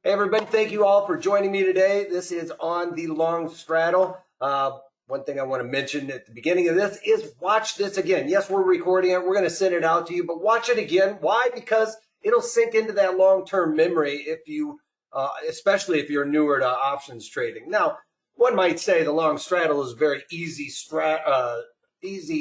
Hey everybody, thank you all for joining me today. This is on the Long Straddle. One thing I want to mention at the beginning of this is watch this again. Yes, we're recording it. We're going to send it out to you, but watch it again. Why? Because it'll sink into that long-term memory if you, especially if you're newer to options trading. Now, one might say the Long Straddle is a very easy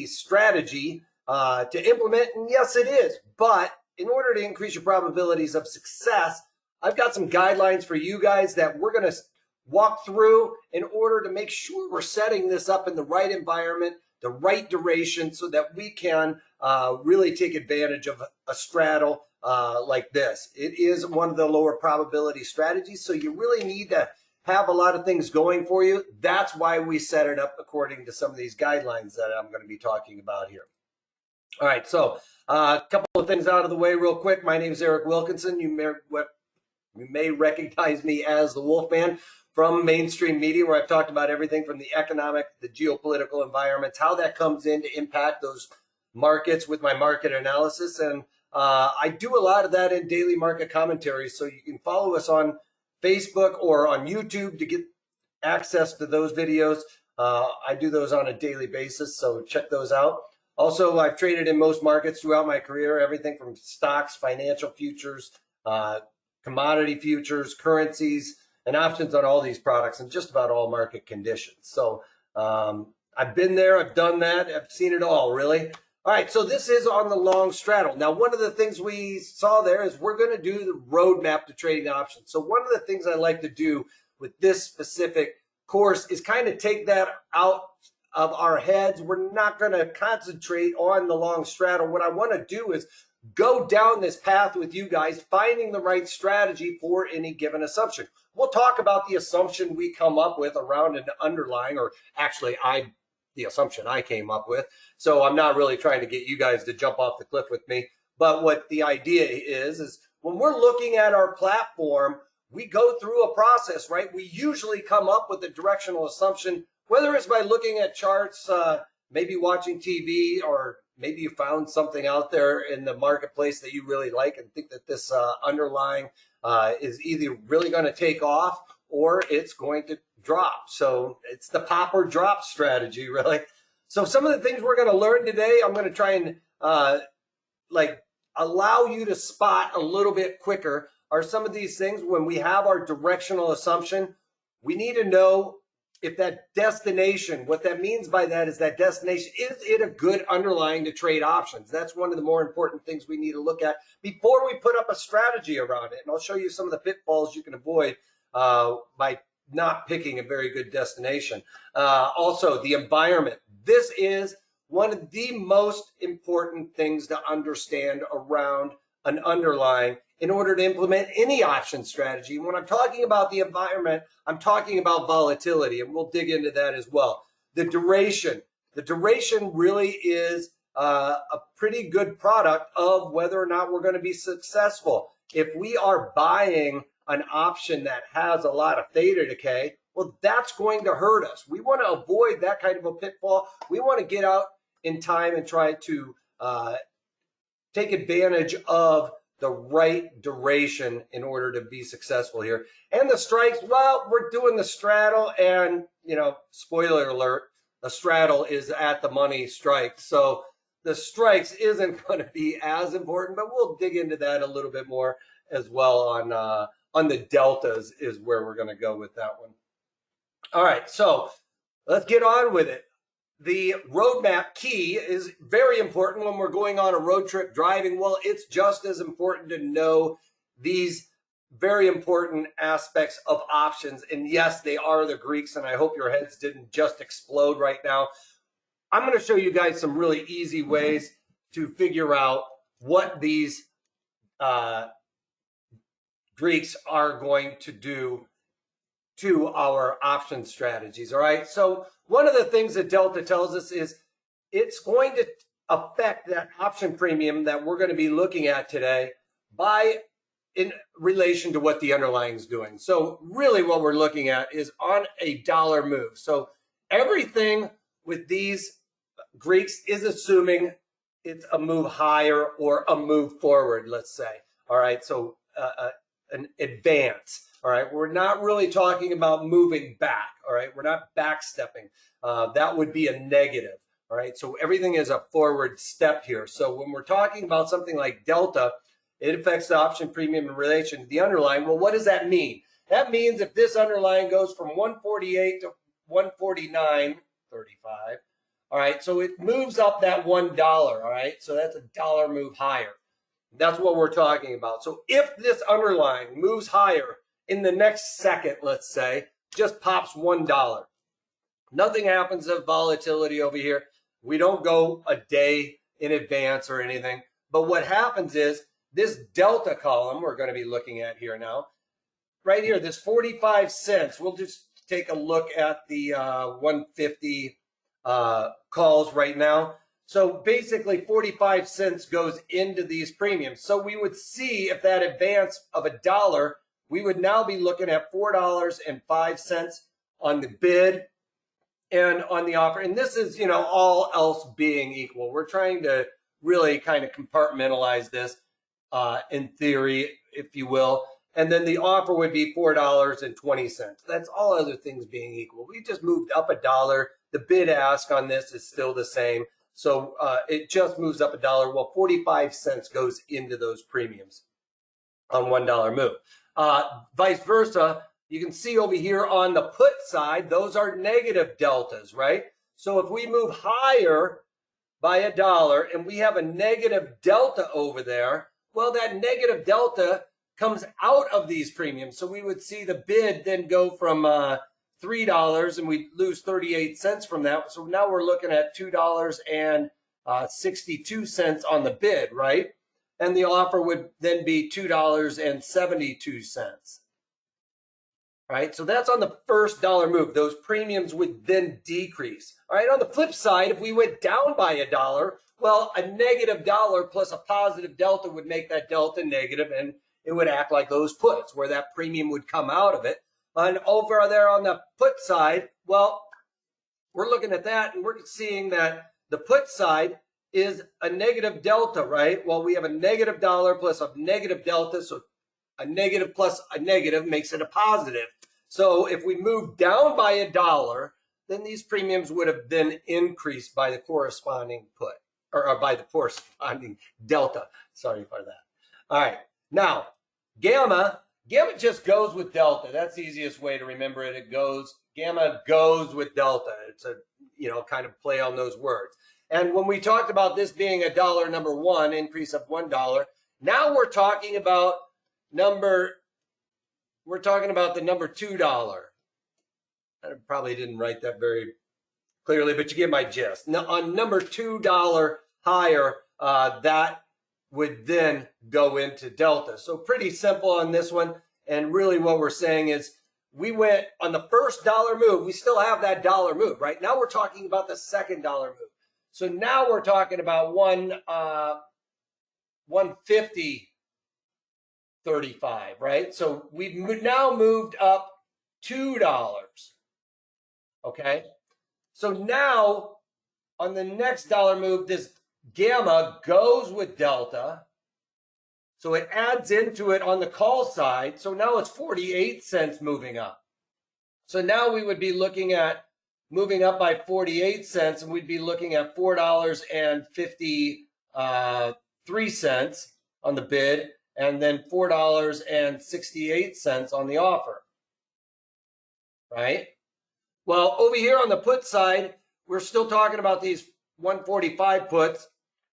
strategy to implement, and yes, it is. But in order to increase your probabilities of success, I've got some guidelines for you guys that we're going to walk through in order to make sure we're setting this up in the right environment, the right duration, so that we can really take advantage of a straddle like this. It is one of the lower probability strategies, so you really need to have a lot of things going for you. That's why we set it up according to some of these guidelines that I'm going to be talking about here. All right, so a couple of things out of the way real quick. My name is Eric Wilkinson. You may recognize me as the Wolfman from mainstream media, where I've talked about everything from the economic, the geopolitical environments, how that comes in to impact those markets with my market analysis. And I do a lot of that in daily market commentary. So you can follow us on Facebook or on YouTube to get access to those videos. I do those on a daily basis, so check those out. Also, I've traded in most markets throughout my career, everything from stocks, financial futures, commodity futures, currencies, and options on all these products and just about all market conditions. So I've been there, I've done that, I've seen it all, really. All right, so this is on the Long Straddle. Now, one of the things we saw there is we're going to do the roadmap to trading options. So one of the things I like to do with this specific course is kind of take that out of our heads. We're not going to concentrate on the Long Straddle. What I want to do is go down this path with you guys, finding the right strategy for any given assumption. We'll talk about the assumption we come up with around an underlying, or actually the assumption I came up with. So I'm not really trying to get you guys to jump off the cliff with me. But what the idea is when we're looking at our platform, we go through a process, right? We usually come up with a directional assumption, whether it's by looking at charts, maybe watching TV, or maybe you found something out there in the marketplace that you really like and think that this underlying is either really going to take off or it's going to drop. So it's the pop or drop strategy, really. So some of the things we're going to learn today, I'm going to try and allow you to spot a little bit quicker are some of these things. When we have our directional assumption, we need to know if that destination, what that means by that is that destination, is it a good underlying to trade options? That's one of the more important things we need to look at before we put up a strategy around it. And I'll show you some of the pitfalls you can avoid by not picking a very good destination. Also, the environment. This is one of the most important things to understand around an underlying in order to implement any option strategy. When I'm talking about the environment, I'm talking about volatility, and we'll dig into that as well. The duration really is a pretty good product of whether or not we're going to be successful. If we are buying an option that has a lot of theta decay, well, that's going to hurt us. We want to avoid that kind of a pitfall. We want to get out in time and try to take advantage of the right duration in order to be successful here. And the strikes, well, we're doing the straddle, and, you know, spoiler alert, the straddle is at the money strike. So the strikes isn't going to be as important, but we'll dig into that a little bit more as well on the deltas is where we're going to go with that one. All right, so let's get on with it. The roadmap key is very important when we're going on a road trip driving. Well, it's just as important to know these very important aspects of options. And yes, they are the Greeks, and I hope your heads didn't just explode right now. I'm going to show you guys some really easy ways to figure out what these Greeks are going to do to our option strategies. All right. So one of the things that Delta tells us is it's going to affect that option premium that we're going to be looking at today by in relation to what the underlying is doing. So really what we're looking at is on a dollar move. So everything with these Greeks is assuming it's a move higher or a move forward, let's say. All right. So an advance. All right, we're not really talking about moving back. All right, we're not backstepping. That would be a negative. All right, so everything is a forward step here. So when we're talking about something like delta, it affects the option premium in relation to the underlying. Well, what does that mean? That means if this underlying goes from 148 to 149.35, all right, so it moves up that $1, all right, so that's a dollar move higher. That's what we're talking about. So if this underlying moves higher in the next second, let's say, just pops $1, nothing happens of volatility over here. We don't go a day in advance or anything. But what happens is this delta column we're going to be looking at here now, right here, this 45 cents, we'll just take a look at the 150 calls right now. So basically 45 cents goes into these premiums. So we would see if that advance of $1, we would now be looking at $4.05 on the bid and on the offer. And this is, all else being equal. We're trying to really kind of compartmentalize this in theory, if you will. And then the offer would be $4.20. That's all other things being equal. We just moved up $1. The bid ask on this is still the same. So it just moves up $1. Well, 45 cents goes into those premiums on $1 move. Vice versa, you can see over here on the put side, those are negative deltas, right? So if we move higher by $1 and we have a negative delta over there, well, that negative delta comes out of these premiums. So we would see the bid then go from $3 and we lose 38 cents from that. So now we're looking at $2.62 on the bid, right? And the offer would then be $2.72. Right? So that's on the first dollar move. Those premiums would then decrease. All right. On the flip side, if we went down by $1, well, a negative dollar plus a positive delta would make that delta negative, and it would act like those puts where that premium would come out of it. And over there on the put side, well, we're looking at that and we're seeing that the put side is a negative delta, right? Well, we have a negative dollar plus a negative delta. So a negative plus a negative makes it a positive. So if we move down by $1, then these premiums would have then increased by the corresponding put or by the corresponding delta. Sorry for that. All right. Now, gamma just goes with delta. That's the easiest way to remember it. Gamma goes with delta. It's a, kind of play on those words. And when we talked about this being $1, number one, increase of $1, now we're talking about the number $2. I probably didn't write that very clearly, but you get my gist. Now, on number $2 higher, that would then go into delta. So pretty simple on this one. And really what we're saying is we went on the first dollar move. We still have that dollar move, right? Now we're talking about the second dollar move. So now we're talking about 150.35, right? So we've now moved up $2. Okay. So now on the next dollar move, this gamma goes with delta. So it adds into it on the call side. So now it's 48 cents moving up. So now we would be looking at moving up by 48 cents, and we'd be looking at $4.53 on the bid, and then $4.68 on the offer, right? Well, over here on the put side, we're still talking about these 145 puts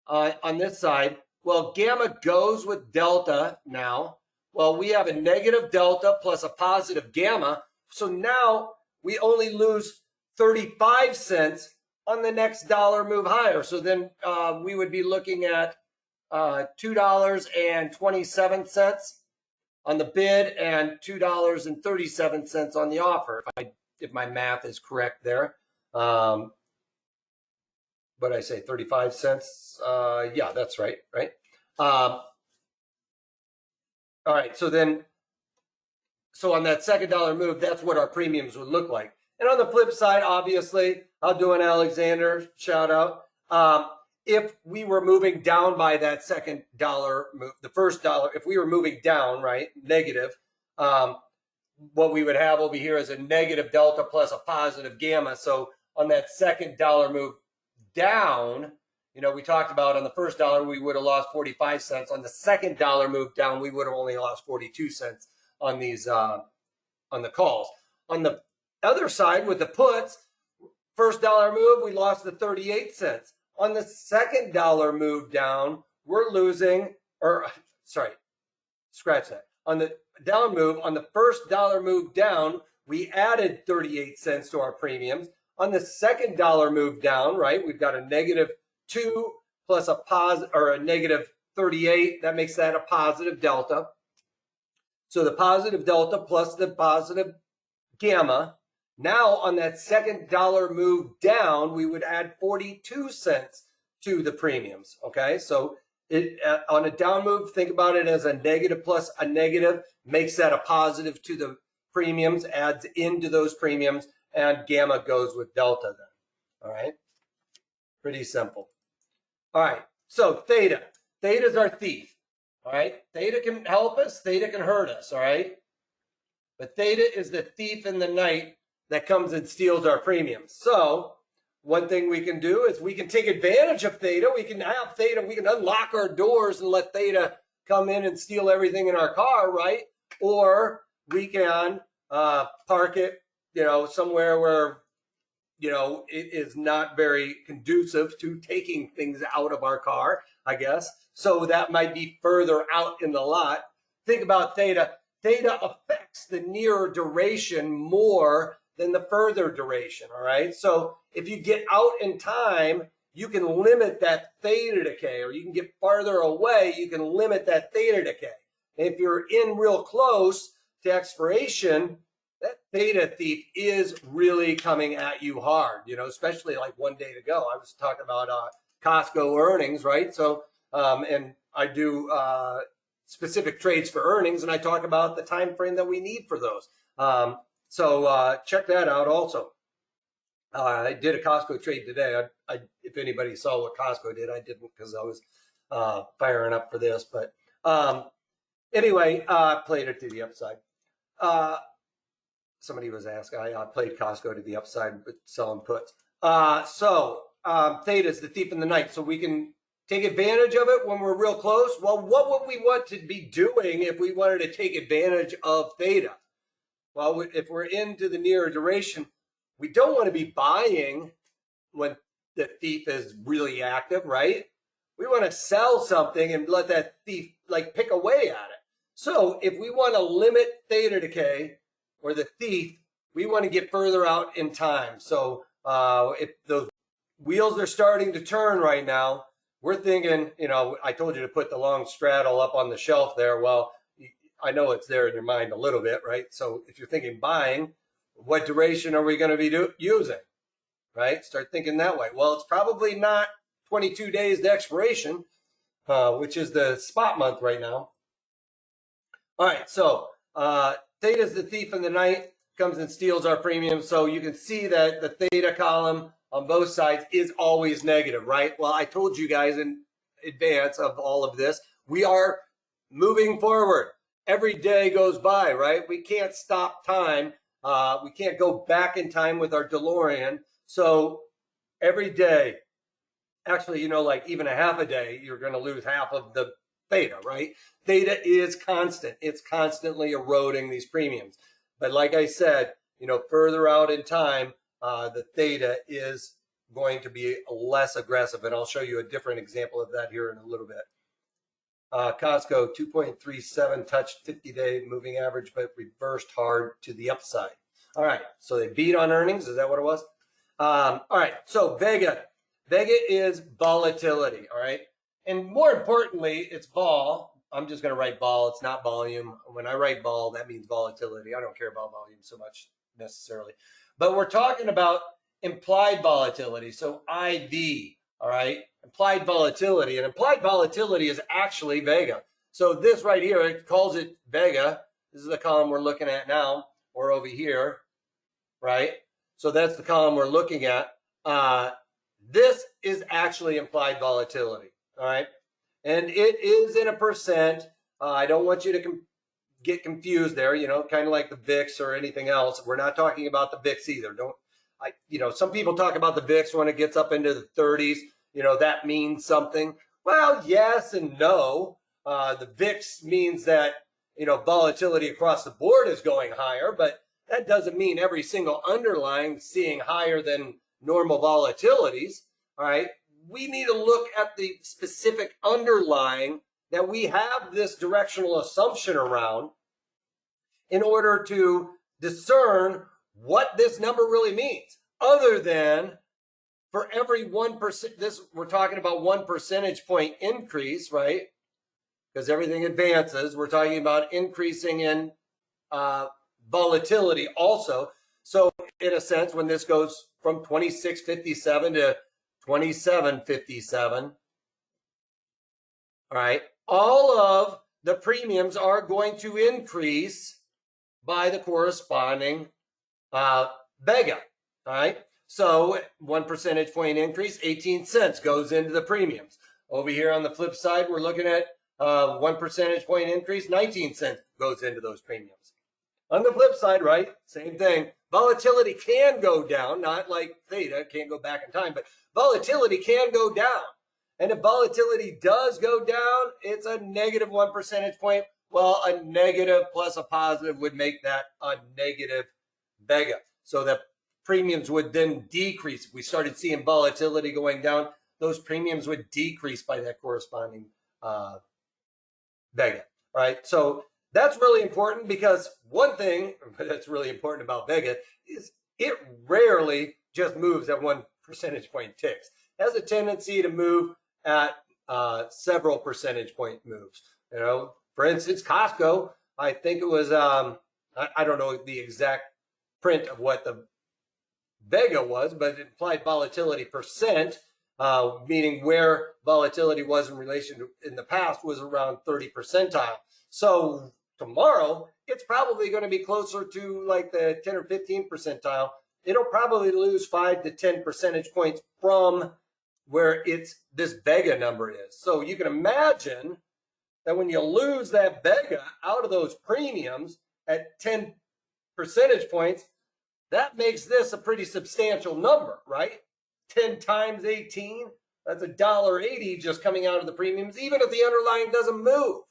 on this side. Well, gamma goes with delta now. Well, we have a negative delta plus a positive gamma. So now we only lose 35 cents on the next dollar move higher. So then we would be looking at $2.27 on the bid and $2.37 on the offer, if my math is correct there. But I say 35 cents. Yeah, that's right, right? All right, so on that second dollar move, that's what our premiums would look like. And on the flip side, obviously, I'll do an Alexander shout out. If we were moving down by that second dollar move, the first dollar, if we were moving down, right, negative, what we would have over here is a negative delta plus a positive gamma. So on that second dollar move down, we talked about on the first dollar, we would have lost 45 cents. On the second dollar move down, we would have only lost 42 cents on these, on the calls. On the other side with the puts, first dollar move, we lost the 38 cents. On the second dollar move down, we're losing, scratch that. On the down move, on the first dollar move down, we added 38 cents to our premiums. On the second dollar move down, right, we've got a -2 plus a positive, or a -38. That makes that a positive delta. So the positive delta plus the positive gamma. Now on that second dollar move down, we would add 42 cents to the premiums. Okay, so on a down move, think about it as a negative plus a negative, makes that a positive to the premiums, adds into those premiums, and gamma goes with delta then. All right, pretty simple. All right, so theta. Theta is our thief. All right, theta can help us, theta can hurt us. All right, but theta is the thief in the night that comes and steals our premiums. So one thing we can do is we can take advantage of theta. We can have theta, we can unlock our doors and let theta come in and steal everything in our car, right? Or we can park it, somewhere where, it is not very conducive to taking things out of our car, I guess. So that might be further out in the lot. Think about theta. Theta affects the nearer duration more than the further duration, all right? So if you get out in time, you can limit that theta decay, or you can get farther away, you can limit that theta decay. And if you're in real close to expiration, that theta thief is really coming at you hard, especially like one day to go. I was talking about Costco earnings, right? So, and I do specific trades for earnings, and I talk about the time frame that we need for those. So check that out also. I did a Costco trade today. If anybody saw what Costco did, I didn't because I was firing up for this. But anyway, I played it to the upside. Somebody was asking. I played Costco to the upside with selling puts. So theta is the thief in the night. So we can take advantage of it when we're real close. Well, what would we want to be doing if we wanted to take advantage of theta? Well, if we're into the nearer duration, we don't want to be buying when the thief is really active, right? We want to sell something and let that thief pick away at it. So if we want to limit theta decay or the thief, we want to get further out in time. So if those wheels are starting to turn right now, we're thinking, I told you to put the long straddle up on the shelf there. Well, I know it's there in your mind a little bit, right? So if you're thinking buying, what duration are we going to be using, right? Start thinking that way. Well, it's probably not 22 days to expiration, which is the spot month right now. All right, so theta is the thief in the night, comes and steals our premium. So you can see that the theta column on both sides is always negative, right? Well, I told you guys in advance of all of this, we are moving forward. Every day goes by, right? We can't stop time. We can't go back in time with our DeLorean. So every day, actually, even a half a day, you're going to lose half of the theta, right? Theta is constant. It's constantly eroding these premiums. But like I said, further out in time, the theta is going to be less aggressive. And I'll show you a different example of that here in a little bit. Costco 2.37 touched 50-day moving average, but reversed hard to the upside. All right, so they beat on earnings. Is that what it was? All right, so Vega. Vega is volatility, all right? And more importantly, it's vol. I'm just going to write vol. It's not volume. When I write vol, that means volatility. I don't care about volume so much necessarily. But we're talking about implied volatility, so IV, all right? Implied volatility, and implied volatility is actually Vega. So this right here, it calls it Vega. This is the column we're looking at now, or over here, right? So that's the column we're looking at. This is actually implied volatility, all right? And it is in a percent. I don't want you to get confused there, kind of like the VIX or anything else. We're not talking about the VIX either. Some people talk about the VIX when it gets up into the 30s, that means something. Well, yes and no. The VIX means that, volatility across the board is going higher, but that doesn't mean every single underlying seeing higher than normal volatilities. All right. We need to look at the specific underlying that we have this directional assumption around in order to discern what this number really means, other than for every 1%, we're talking about 1 percentage point increase, right? Because everything advances. We're talking about increasing in volatility also. So in a sense, when this goes from 26.57 to 27.57, all right, all of the premiums are going to increase by the corresponding vega, all right? So 1 percentage point increase, 18 cents goes into the premiums. Over here on the flip side, we're looking at 1 percentage point increase, 19 cents goes into those premiums. On the flip side, right, same thing. Volatility can go down, not like theta, can't go back in time, but volatility can go down. And if volatility does go down, it's a negative 1 percentage point. Well, a negative plus a positive would make that a negative vega. So that premiums would then decrease. If we started seeing volatility going down, those premiums would decrease by that corresponding vega, right? So that's really important, because one thing that's really important about vega is it rarely just moves at 1 percentage point ticks. It has a tendency to move at several percentage point moves. For instance, Costco, I think it was, I don't know the exact print of what the vega was, but it implied volatility percent, meaning where volatility was in relation to in the past was around 30 percentile. So tomorrow, it's probably going to be closer to like the 10 or 15 percentile. It'll probably lose 5 to 10 percentage points from where this vega number is. So you can imagine that when you lose that vega out of those premiums at 10 percentage points, that makes this a pretty substantial number, right? 10 times 18, that's $1.80 just coming out of the premiums, even if the underlying doesn't move.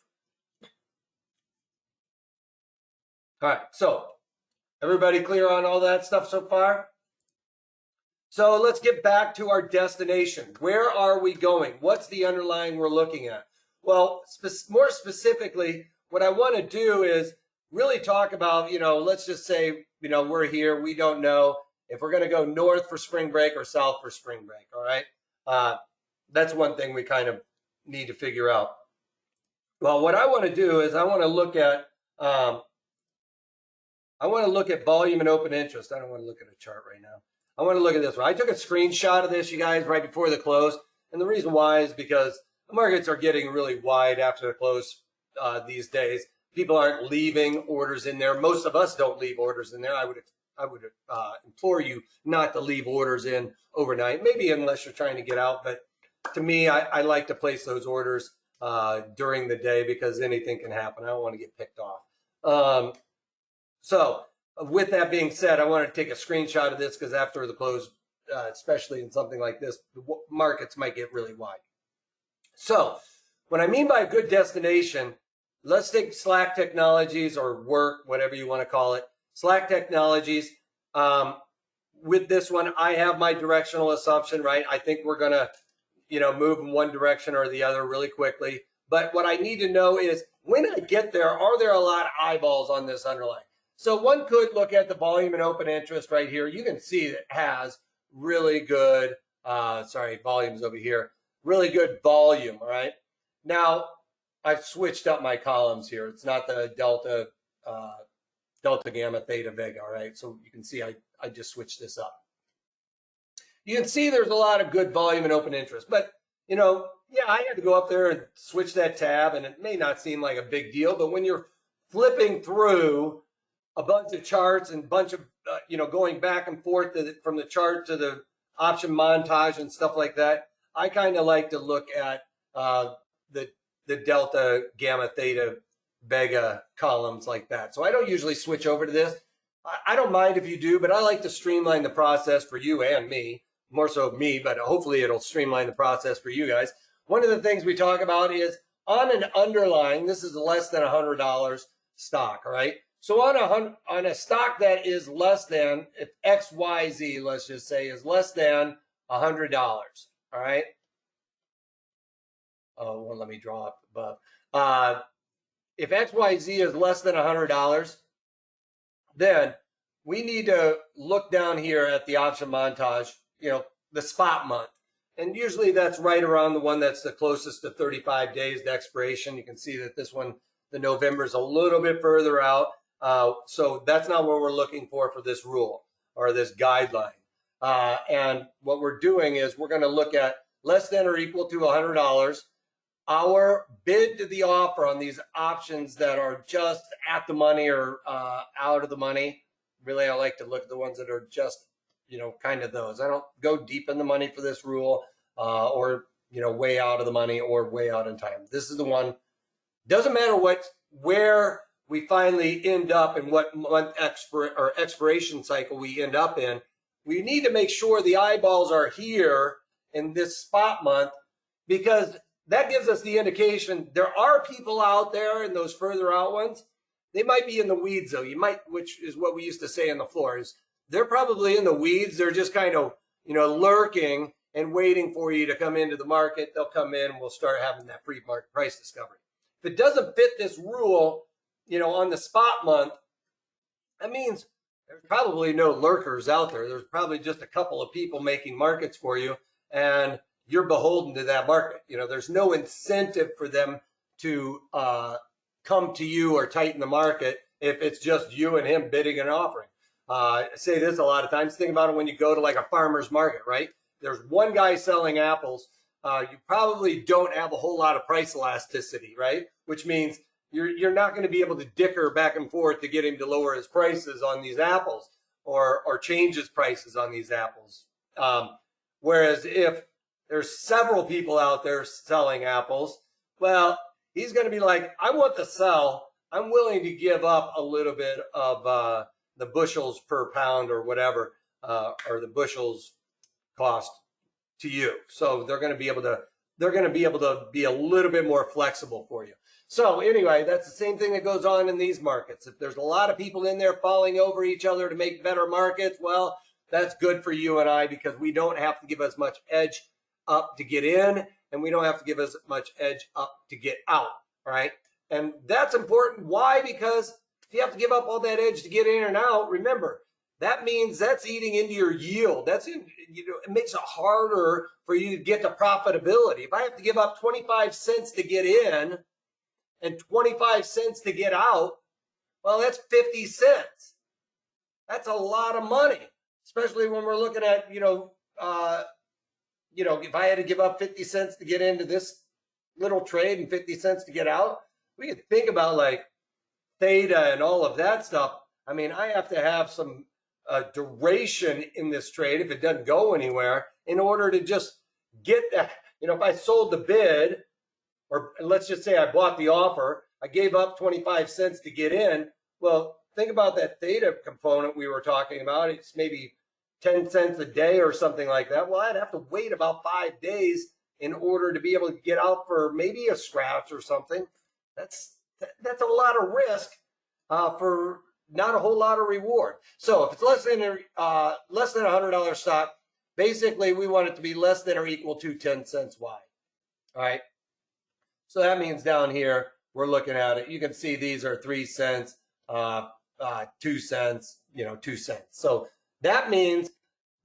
All right, so everybody clear on all that stuff so far? So let's get back to our destination. Where are we going? What's the underlying we're looking at? Well, more specifically, what I want to do is really talk about, let's just say, we're here. We don't know if we're going to go north for spring break or south for spring break, all right? That's one thing we kind of need to figure out. Well, what I want to do is I want to look at volume and open interest. I don't want to look at a chart right now. I want to look at this one. I took a screenshot of this, you guys, right before the close. And the reason why is because the markets are getting really wide after the close these days. People aren't leaving orders in there. Most of us don't leave orders in there. I would implore you not to leave orders in overnight, maybe unless you're trying to get out. But to me, I like to place those orders during the day, because anything can happen. I don't want to get picked off. So with that being said, I want to take a screenshot of this, because after the close, especially in something like this, the markets might get really wide. So what I mean by a good destination, let's take Slack Technologies or work, whatever you want to call it. Slack Technologies. With this one, I have my directional assumption, right? I think we're going to, move in one direction or the other really quickly. But what I need to know is, when I get there, are there a lot of eyeballs on this underlying? So one could look at the volume and open interest right here. You can see that it has really good, volume's over here, really good volume, all right? Now, I've switched up my columns here. It's not the delta, gamma, theta, vega, all right? So you can see I just switched this up. You can see there's a lot of good volume and open interest, but, I had to go up there and switch that tab, and it may not seem like a big deal, but when you're flipping through a bunch of charts and bunch of, going back and forth from the chart to the option montage and stuff like that, I kind of like to look at the delta, gamma, theta Vega columns like that. So I don't usually switch over to this. I don't mind if you do, but I like to streamline the process for you and me, more so me, but hopefully it'll streamline the process for you guys. One of the things we talk about is on an underlying, this is less than $100 stock, all right? So on a stock that is less than, if XYZ, let's just say, is less than $100, all right? Oh, well, let me draw up above. If XYZ is less than $100, then we need to look down here at the option montage, the spot month. And usually that's right around the one that's the closest to 35 days to expiration. You can see that this one, the November, is a little bit further out. So that's not what we're looking for this rule or this guideline. And what we're doing is we're going to look at less than or equal to $100. Our bid to the offer on these options that are just at the money or out of the money. Really, I like to look at the ones that are just, kind of those. I don't go deep in the money for this rule or, way out of the money or way out in time. This is the one. Doesn't matter where we finally end up and what month expiration cycle we end up in. We need to make sure the eyeballs are here in this spot month, because that gives us the indication there are people out there in those further out ones. They might be in the weeds though. Which is what we used to say on the floor, is they're probably in the weeds. They're just kind of, lurking and waiting for you to come into the market. They'll come in and we'll start having that pre-market price discovery. If it doesn't fit this rule, on the spot month, that means there's probably no lurkers out there. There's probably just a couple of people making markets for you, and you're beholden to that market. There's no incentive for them to come to you or tighten the market if it's just you and him bidding and offering. I say this a lot of times. Think about it when you go to like a farmer's market, right? There's one guy selling apples. You probably don't have a whole lot of price elasticity, right? Which means you're not going to be able to dicker back and forth to get him to lower his prices on these apples or change his prices on these apples. Whereas if there's several people out there selling apples, well, he's going to be like, I want to sell. I'm willing to give up a little bit of the bushels per pound or whatever, or the bushels cost to you. So they're going to be able to be a little bit more flexible for you. So anyway, that's the same thing that goes on in these markets. If there's a lot of people in there falling over each other to make better markets, well, that's good for you and I, because we don't have to give as much edge up to get in, and we don't have to give as much edge up to get out. All right. And that's important. Why? Because if you have to give up all that edge to get in and out, remember, that means that's eating into your yield. It makes it harder for you to get to profitability. If I have to give up 25 cents to get in and 25 cents to get out, well, that's 50 cents. That's a lot of money, especially when we're looking at, if I had to give up 50 cents to get into this little trade and 50 cents to get out, we could think about like theta and all of that stuff. I mean, I have to have some duration in this trade if it doesn't go anywhere in order to just get that. If I sold the bid, or let's just say I bought the offer, I gave up 25 cents to get in. Well, think about that theta component we were talking about. It's maybe 10 cents a day or something like that. Well, I'd have to wait about 5 days in order to be able to get out for maybe a scratch or something. That's a lot of risk for not a whole lot of reward. So if it's less than $100 stock, basically we want it to be less than or equal to 10 cents wide. All right. So that means down here, we're looking at it. You can see these are 3 cents, 2 cents, 2 cents. So that means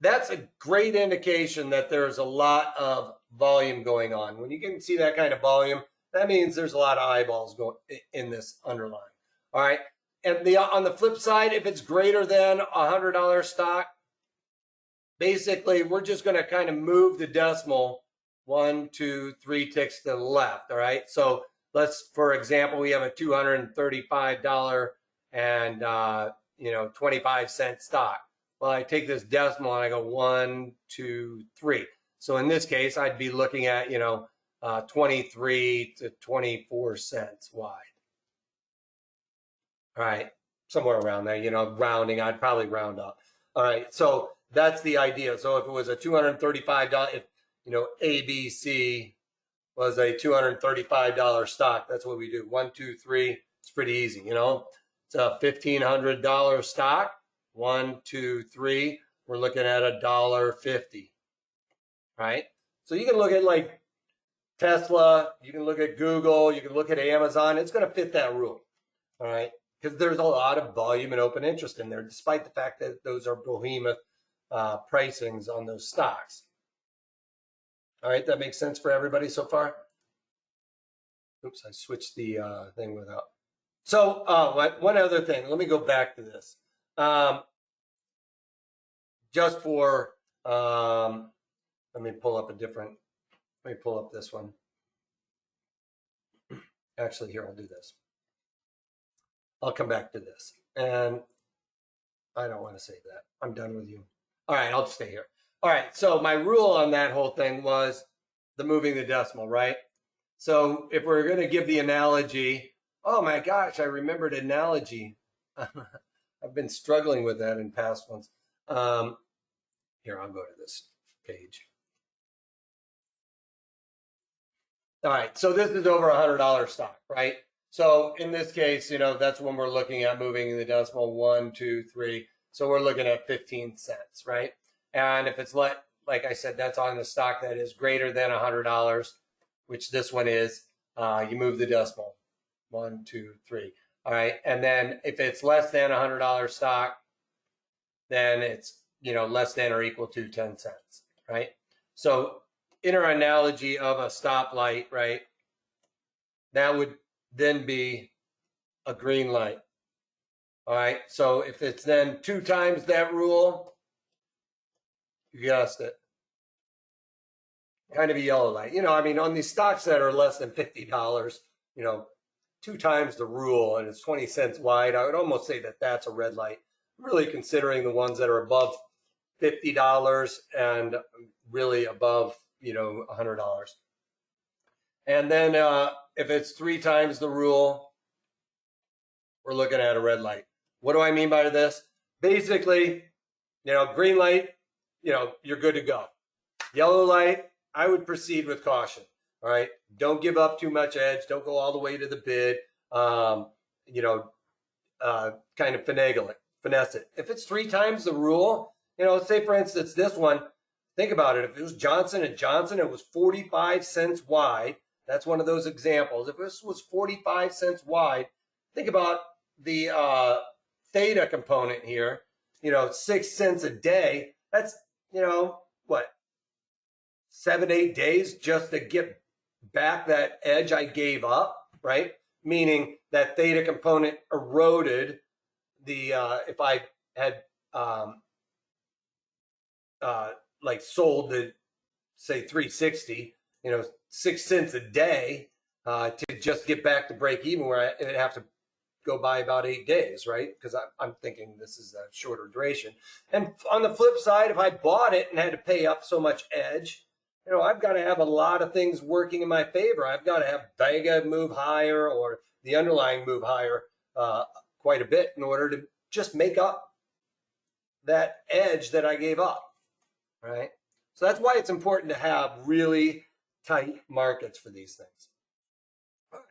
that's a great indication that there's a lot of volume going on. When you can see that kind of volume, that means there's a lot of eyeballs going in this underlying. All right. And on the flip side, if it's greater than $100 stock, basically we're just going to kind of move the decimal 1, 2, 3 ticks to the left. All right. So for example, we have a $235 and 25-cent stock. Well, I take this decimal and I go 1, 2, 3. So in this case, I'd be looking at 23 to 24 cents wide. All right, somewhere around there, you know, rounding, I'd probably round up. All right, so that's the idea. So if it was a $235, if, you know, ABC was a $235 stock, that's what we do. 1, 2, 3, it's pretty easy, you know. It's a $1,500 stock. 1, 2, 3, we're looking at $1.50, right? So you can look at like Tesla, you can look at Google, you can look at Amazon. It's going to fit that rule, all right? Because there's a lot of volume and open interest in there, despite the fact that those are behemoth pricings on those stocks. All right, that makes sense for everybody so far? Oops, I switched the thing without. So one other thing, let me go back to this. Just for, let me pull up this one. Actually, here, I'll do this. I'll come back to this. And I don't want to save that. I'm done with you. All right, I'll stay here. All right, so my rule on that whole thing was the moving the decimal, right? So if we're going to give the analogy, oh my gosh, I remembered analogy. I've been struggling with that in past ones. Here, I'll go to this page. All right, so this is over $100 stock, right? So in this case, you know, that's when we're looking at moving the decimal 1, 2, 3. So we're looking at 15 cents, right? And if it's like I said, that's on the stock that is greater than $100, which this one is, you move the decimal 1, 2, 3. All right, and then if it's less than $100 stock, then it's, you know, less than or equal to 10 cents, right? So in our analogy of a stoplight, right, that would then be a green light. All right, so if it's then 2 times that rule, you guessed it, kind of a yellow light. You know, I mean, on these stocks that are less than $50, you know, 2 times the rule and it's 20 cents wide, I would almost say that that's a red light. Really considering the ones that are above $50 and really above, you know, $100. And then if it's 3 times the rule, we're looking at a red light. What do I mean by this? Basically, you know, green light, you know, you're good to go. Yellow light, I would proceed with caution. All right, don't give up too much edge. Don't go all the way to the bid. You know, kind of finesse it. If it's 3 times the rule, you know, say for instance this one. Think about it. If it was Johnson & Johnson, it was 45 cents wide. That's one of those examples. If this was 45 cents wide, think about the theta component here. You know, 6 cents a day. That's, you know, what, 7, 8 days just to get back that edge I gave up, right? Meaning that theta component eroded the, if I had like sold the, say, 360, you know, 6 cents a day to just get back to break even, where it'd have to go by about 8 days, right? Because I'm thinking this is a shorter duration. And on the flip side, if I bought it and had to pay up so much edge, you know, I've got to have a lot of things working in my favor. I've got to have Vega move higher or the underlying move higher quite a bit in order to just make up that edge that I gave up, right? So that's why it's important to have really tight markets for these things. All right.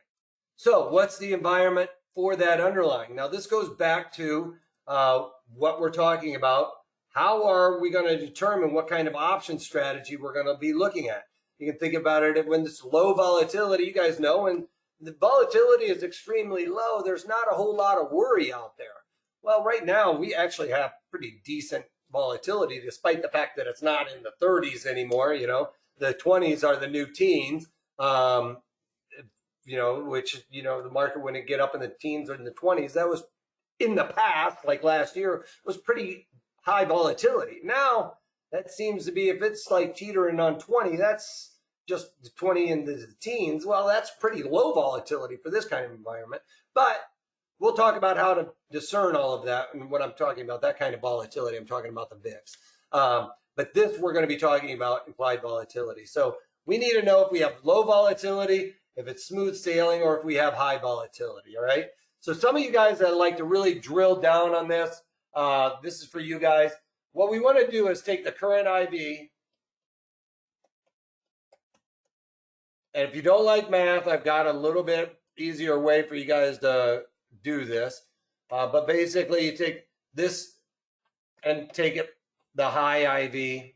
So what's the environment for that underlying? Now, this goes back to what we're talking about. How are we going to determine what kind of option strategy we're going to be looking at? You can think about it when it's low volatility. You guys know when the volatility is extremely low, there's not a whole lot of worry out there. Well, right now, we actually have pretty decent volatility, despite the fact that it's not in the 30s anymore. You know, the 20s are the new teens, you know, which, you know, the market, when it get up in the teens or in the 20s, that was in the past, like last year, was pretty high volatility. Now, that seems to be, if it's like teetering on 20, that's just the 20 in the teens. Well, that's pretty low volatility for this kind of environment. But we'll talk about how to discern all of that. And when I'm talking about that kind of volatility, I'm talking about the VIX. But this, we're going to be talking about implied volatility. So we need to know if we have low volatility, if it's smooth sailing, or if we have high volatility, all right? So some of you guys that like to really drill down on this, this is for you guys. What we want to do is take the current IV. And if you don't like math, I've got a little bit easier way for you guys to do this. But basically, you take this and take it the high IV,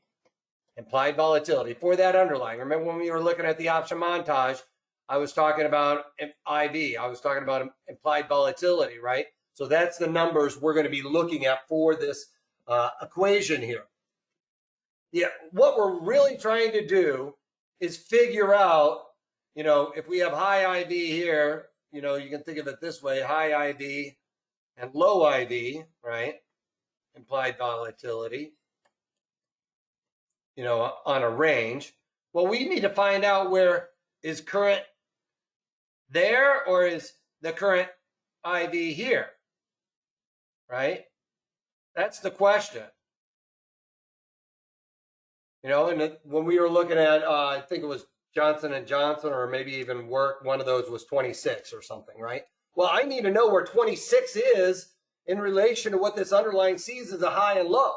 implied volatility for that underlying. Remember when we were looking at the option montage, I was talking about IV. I was talking about implied volatility, right? So that's the numbers we're going to be looking at for this equation here. Yeah, what we're really trying to do is figure out, you know, if we have high IV here, you know, you can think of it this way, high IV and low IV, right? Implied volatility, you know, on a range. Well, we need to find out where is current there or is the current IV here, right? That's the question. You know, and when we were looking at, I think it was Johnson & Johnson or maybe even Work, one of those was 26 or something, right? Well, I need to know where 26 is in relation to what this underlying sees as a high and low,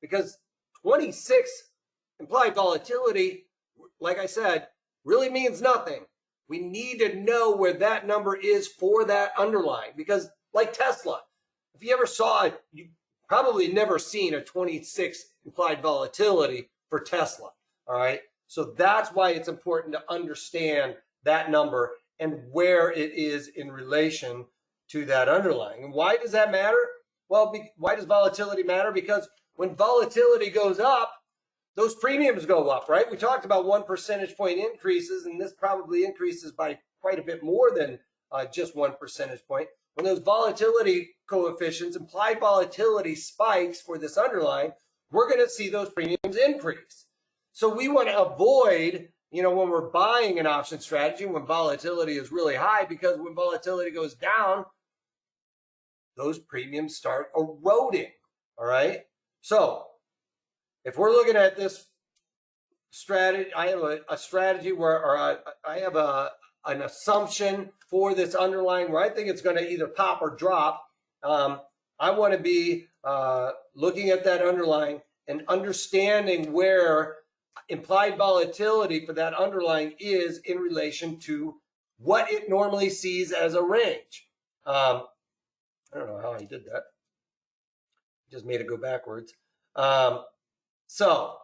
because 26 implied volatility, like I said, really means nothing. We need to know where that number is for that underlying, because like Tesla, if you ever saw it, you probably never seen a 26 implied volatility for Tesla, all right? So that's why it's important to understand that number and where it is in relation to that underlying. And why does that matter? Well, why does volatility matter? Because when volatility goes up, those premiums go up, right? We talked about 1 percentage point increases, and this probably increases by quite a bit more than just 1 percentage point. When those volatility coefficients, implied volatility spikes for this underlying, we're going to see those premiums increase. So we want to avoid, you know, when we're buying an option strategy, when volatility is really high, because when volatility goes down, those premiums start eroding, all right? So if we're looking at this strategy, I have a strategy where, or I have an assumption for this underlying where I think it's going to either pop or drop. I want to be looking at that underlying and understanding where implied volatility for that underlying is in relation to what it normally sees as a range. I don't know how I did that. Just made it go backwards. So,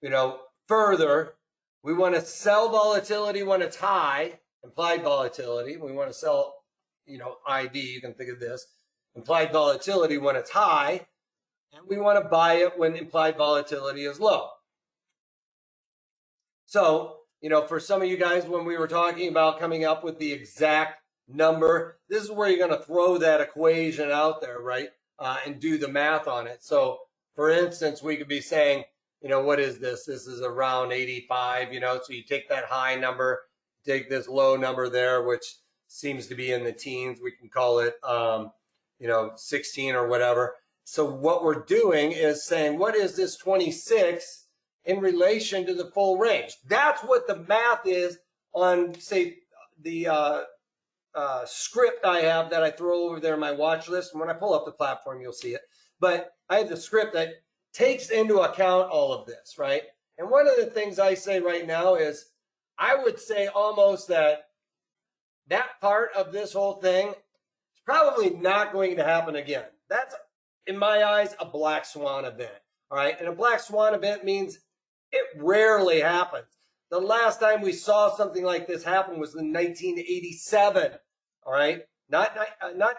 you know, further, we want to sell volatility when it's high, implied volatility. We want to sell, you know, IV, you can think of this, implied volatility when it's high, and we want to buy it when implied volatility is low. So, you know, for some of you guys, when we were talking about coming up with the exact number, this is where you're going to throw that equation out there, right? And do the math on it. So, for instance, we could be saying, you know, what is this? This is around 85, you know, so you take that high number, take this low number there, which seems to be in the teens. We can call it, you know, 16 or whatever. So what we're doing is saying, what is this 26 in relation to the full range? That's what the math is on, say, the script I have that I throw over there in my watch list. And when I pull up the platform, you'll see it. But I have the script that takes into account all of this, right? And one of the things I say right now is, I would say almost that part of this whole thing is probably not going to happen again. That's, in my eyes, a black swan event, all right? And a black swan event means it rarely happens. The last time we saw something like this happen was in 1987, all right? Not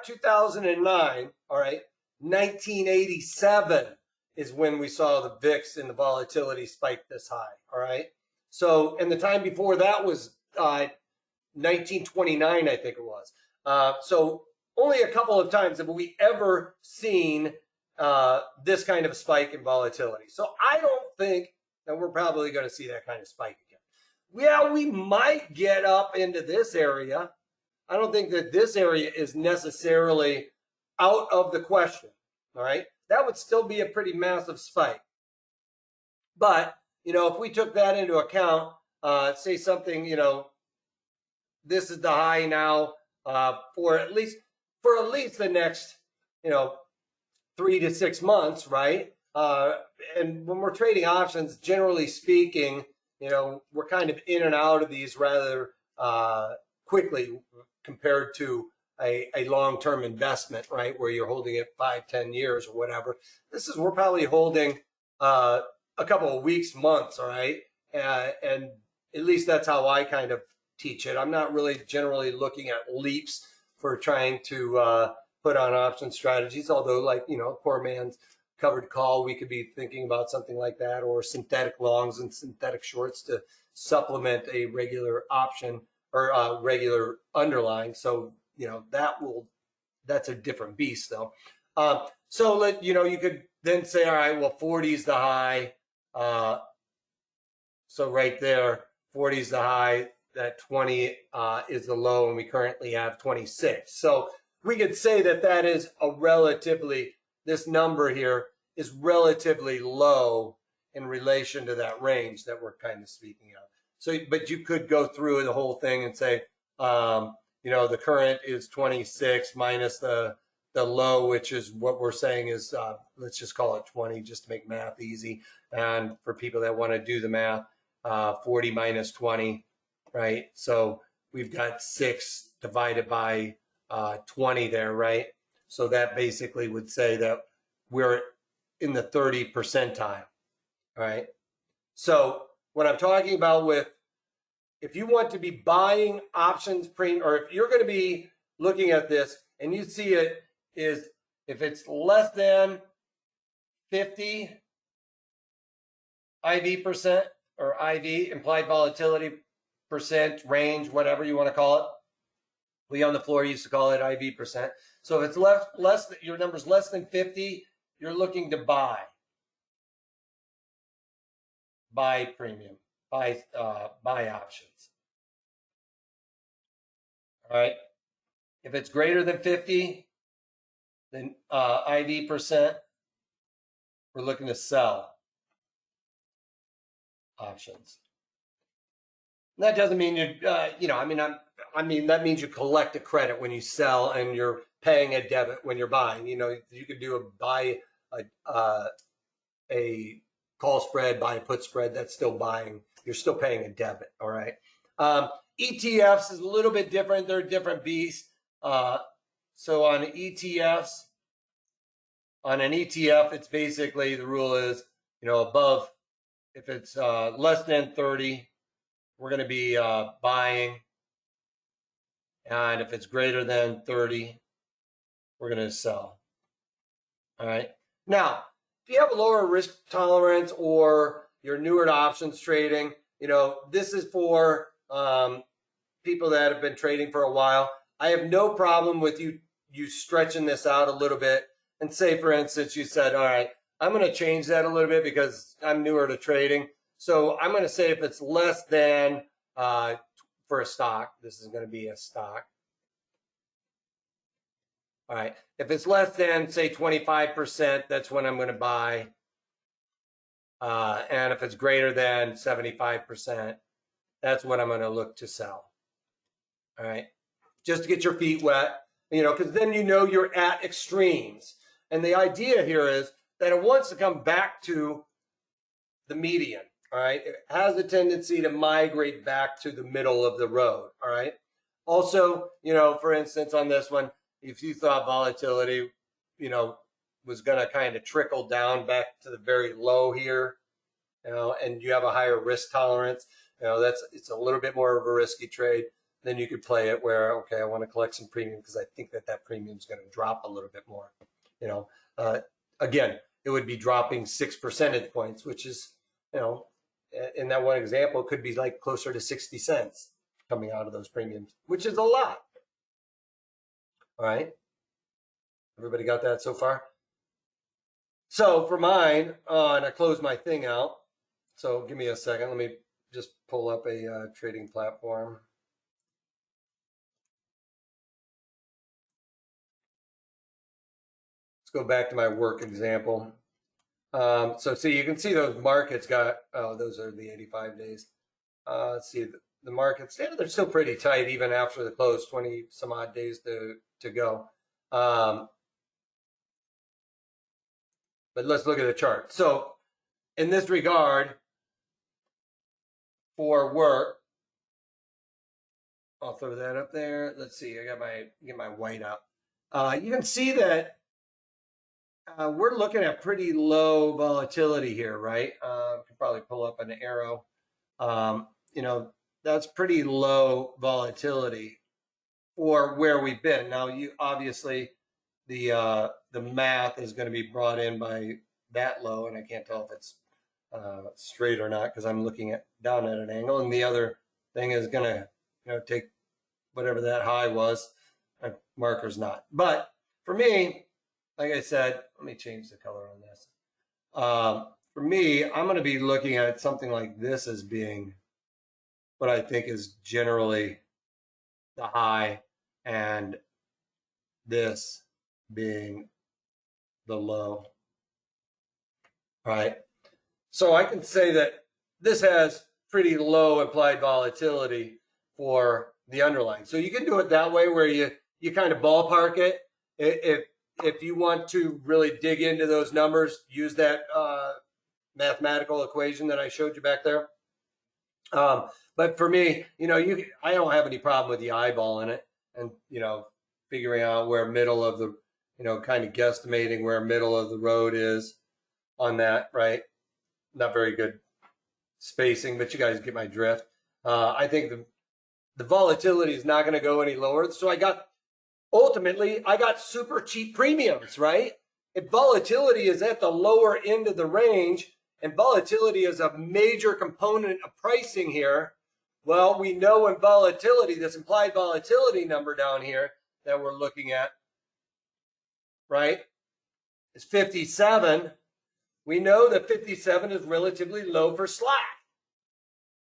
2009, all right? 1987 is when we saw the VIX and the volatility spike this high, all right? So, and the time before that was 1929, I think it was. So only a couple of times have we ever seen this kind of a spike in volatility. So I don't think that we're probably going to see that kind of spike again. Yeah, we might get up into this area. I don't think that this area is necessarily out of the question, all right? That would still be a pretty massive spike. But, you know, if we took that into account, say something, you know, this is the high now, for at least the next 3 to 6 months, right? And when we're trading options, generally speaking, we're kind of in and out of these rather quickly compared to a long-term investment, right? Where you're holding it 5-10 years or whatever. We're probably holding a couple of weeks, months, all right? And at least that's how I kind of teach it. I'm not really generally looking at leaps for trying to put on option strategies, although like, poor man's covered call, we could be thinking about something like that, or synthetic longs and synthetic shorts to supplement a regular option or regular underlying. So, that's a different beast though. So you could then say, all right, well, 40 is the high. So right there, 40 is the high, that 20 is the low, and we currently have 26. So we could say that is this number here is relatively low in relation to that range that we're kind of speaking of. So, but you could go through the whole thing and say, the current is 26 minus the low, which is what we're saying is, let's just call it 20, just to make math easy. And for people that want to do the math, 40 minus 20, right? So we've got 6 divided by 20 there, right? So that basically would say that we're in the 30 percentile, right? So what I'm talking about if you want to be buying options premium, or if you're going to be looking at this and you see it is if it's less than 50 IV percent or IV, implied volatility percent, range, whatever you want to call it. We on the floor used to call it IV percent. So if it's less, your number's less than 50, you're looking to buy premium, buy options. All right. If it's greater than 50, then IV percent, we're looking to sell options. And that doesn't mean that means you collect a credit when you sell and you're paying a debit when you're buying. You could do a call spread, buy a put spread. That's still buying. You're still paying a debit. All right. ETFs is a little bit different. They're a different beast. So on ETFs, on an ETF, it's basically the rule is, above, if it's less than 30, we're going to be buying. And if it's greater than 30, we're going to sell. All right. Now, if you have a lower risk tolerance or you're newer to options trading, this is for people that have been trading for a while. I have no problem with you stretching this out a little bit and say, for instance, you said, all right, I'm going to change that a little bit because I'm newer to trading. So I'm going to say if it's less than, for a stock, this is going to be a stock. All right. If it's less than, say, 25%, that's when I'm going to buy. And if it's greater than 75%, that's what I'm going to look to sell. All right. Just to get your feet wet, because then you're at extremes. And the idea here is that it wants to come back to the median. All right. It has a tendency to migrate back to the middle of the road. All right. Also, for instance, on this one, if you thought volatility, was going to kind of trickle down back to the very low here, and you have a higher risk tolerance, it's a little bit more of a risky trade. Then you could play it where, okay, I want to collect some premium because I think that premium is going to drop a little bit more. Again, it would be dropping 6 percentage points, which is, in that one example, could be like closer to 60 cents coming out of those premiums, which is a lot. All right. Everybody got that so far? So for mine, and I closed my thing out. So give me a second. Let me just pull up a trading platform. Let's go back to my work example. So see, you can see those markets got, those are the 85 days. Let's see, the markets, yeah, they're still pretty tight even after the close, 20 some odd days to go. But let's look at the chart. So in this regard, for work, I'll throw that up there. Let's see. I got get my white up. You can see that we're looking at pretty low volatility here, right? Could probably pull up an arrow. You know, that's pretty low volatility for where we've been. Now, you obviously the math is going to be brought in by that low, and I can't tell if it's straight or not because I'm looking down at an angle, and the other thing is going to take whatever that high was. My marker's not, but for me, like I said, let me change the color on this. For me, I'm going to be looking at something like this as being what I think is generally the high, and this being the low. All right. So I can say that this has pretty low implied volatility for the underlying. So you can do it that way where you kind of ballpark it. If you want to really dig into those numbers, use that mathematical equation that I showed you back there. But for me, I don't have any problem with the eyeballing it and, figuring out where middle of the, kind of guesstimating where middle of the road is on that, right? Not very good spacing, but you guys get my drift. I think the volatility is not going to go any lower. So ultimately, I got super cheap premiums, right? If volatility is at the lower end of the range, and volatility is a major component of pricing here, well, we know in volatility, this implied volatility number down here that we're looking at, right, is 57. We know that 57 is relatively low for slack.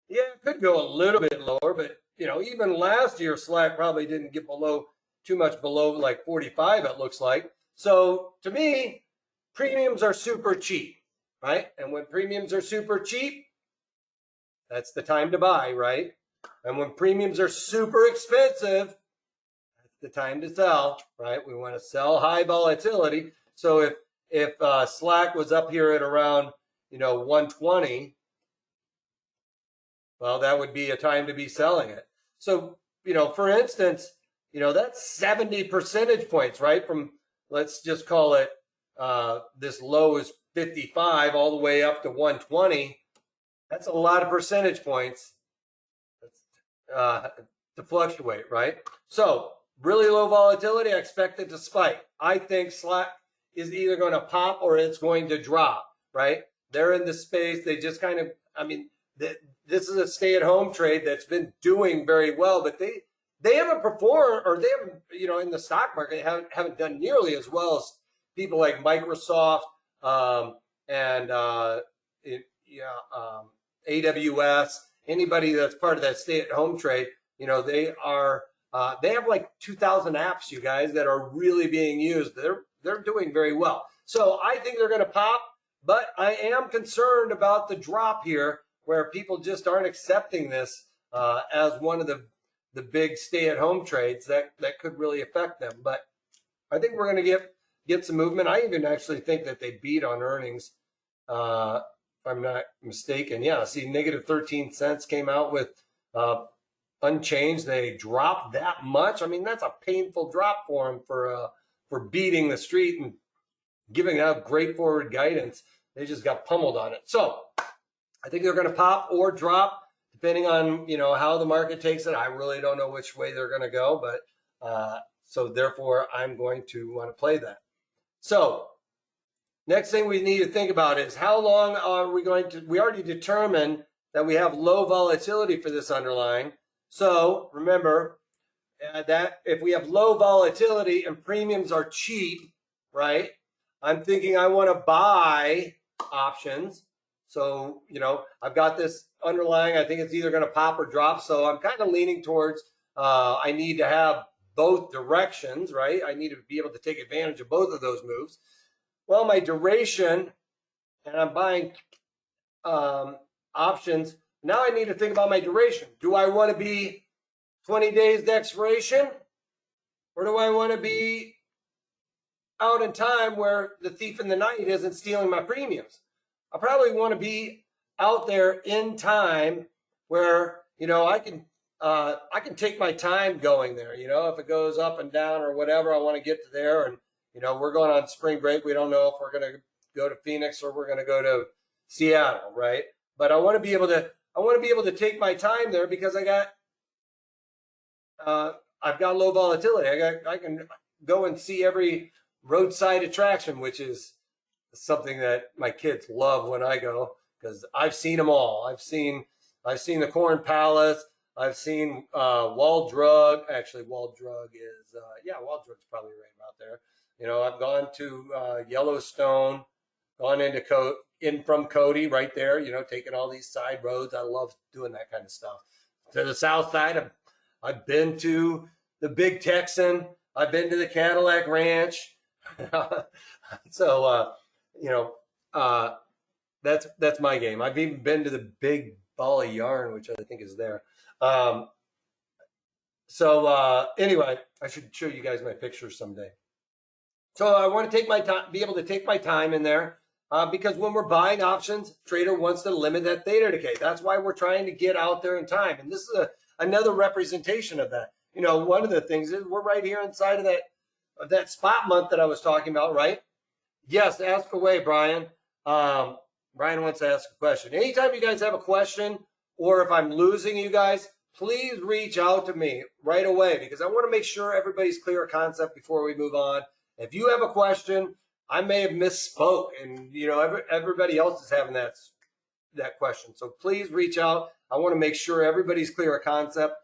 Yeah, it could go a little bit lower, but, even last year, slack probably didn't get too much below like 45, it looks like. So to me, premiums are super cheap, right? And when premiums are super cheap, that's the time to buy, right? And when premiums are super expensive, that's the time to sell, right? We want to sell high volatility. So if slack was up here at around 120, well, that would be a time to be selling it. So for instance, that's 70 percentage points, right? From, let's just call it this low is 55 all the way up to 120. That's a lot of percentage points to fluctuate, right? So really low volatility, I expect it to spike. I think slack is either going to pop or it's going to drop, right? They're in the space. They just kind of, this is a stay-at-home trade that's been doing very well, but they haven't performed, or they haven't, in the stock market, haven't done nearly as well as people like Microsoft and AWS, anybody that's part of that stay-at-home trade. They have like 2,000 apps, you guys, that are really being used. They're doing very well. So I think they're going to pop, but I am concerned about the drop here, where people just aren't accepting this as one of the big stay-at-home trades that could really affect them. But I think we're going to get some movement. I even actually think that they beat on earnings, if I'm not mistaken. Yeah, see, negative 13 cents came out with unchanged. They dropped that much. That's a painful drop for them for beating the street and giving out great forward guidance. They just got pummeled on it. So I think they're going to pop or drop, depending on how the market takes it. I really don't know which way they're going to go, but so therefore I'm going to want to play that. So next thing we need to think about is how long are we going to? We already determined that we have low volatility for this underlying. So remember that if we have low volatility and premiums are cheap, right? I'm thinking I want to buy options. So, I've got this underlying, I think it's either going to pop or drop. So I'm kind of leaning towards, I need to have both directions, right? I need to be able to take advantage of both of those moves. Well, my duration, and I'm buying options now I need to think about my duration. Do I want to be 20 days to expiration? Or do I want to be out in time where the thief in the night isn't stealing my premiums? I probably want to be out there in time where, I can take my time going there. If it goes up and down or whatever, I want to get to there. And, we're going on spring break. We don't know if we're going to go to Phoenix or we're going to go to Seattle, right? But I want to be able to take my time there because I've got low volatility. I can go and see every roadside attraction, which is something that my kids love when I go, because I've seen them all. I've seen the Corn Palace. I've seen Wall Drug. Actually, Wall Drug is Wall Drug's probably right about there. I've gone to Yellowstone, gone in from Cody right there. Taking all these side roads. I love doing that kind of stuff. To the south side, I've been to the Big Texan. I've been to the Cadillac Ranch. So that's my game. I've even been to the Big Ball of Yarn, which I think is there. Anyway, I should show you guys my pictures someday. So I want to take my time, be able to take my time in there, because when we're buying options, trader wants to limit that theta decay. That's why we're trying to get out there in time. And this is another representation of that. One of the things is we're right here inside of that spot month that I was talking about, right? Yes, ask away, Brian. Brian wants to ask a question. Anytime you guys have a question, or if I'm losing you guys, please reach out to me right away, because I want to make sure everybody's clear of concept before we move on. If you have a question, I may have misspoke, and everybody else is having that question. So please reach out. I want to make sure everybody's clear of concept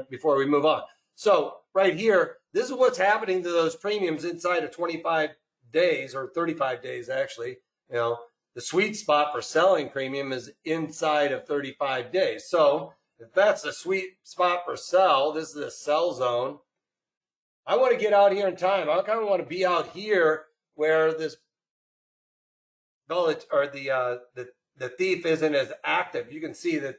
before we move on. So right here, this is what's happening to those premiums inside of 25 days or 35 days, actually. The sweet spot for selling premium is inside of 35 days. So if that's the sweet spot for sell, this is the sell zone. I want to get out here in time. I kind of want to be out here where this the thief isn't as active. You can see that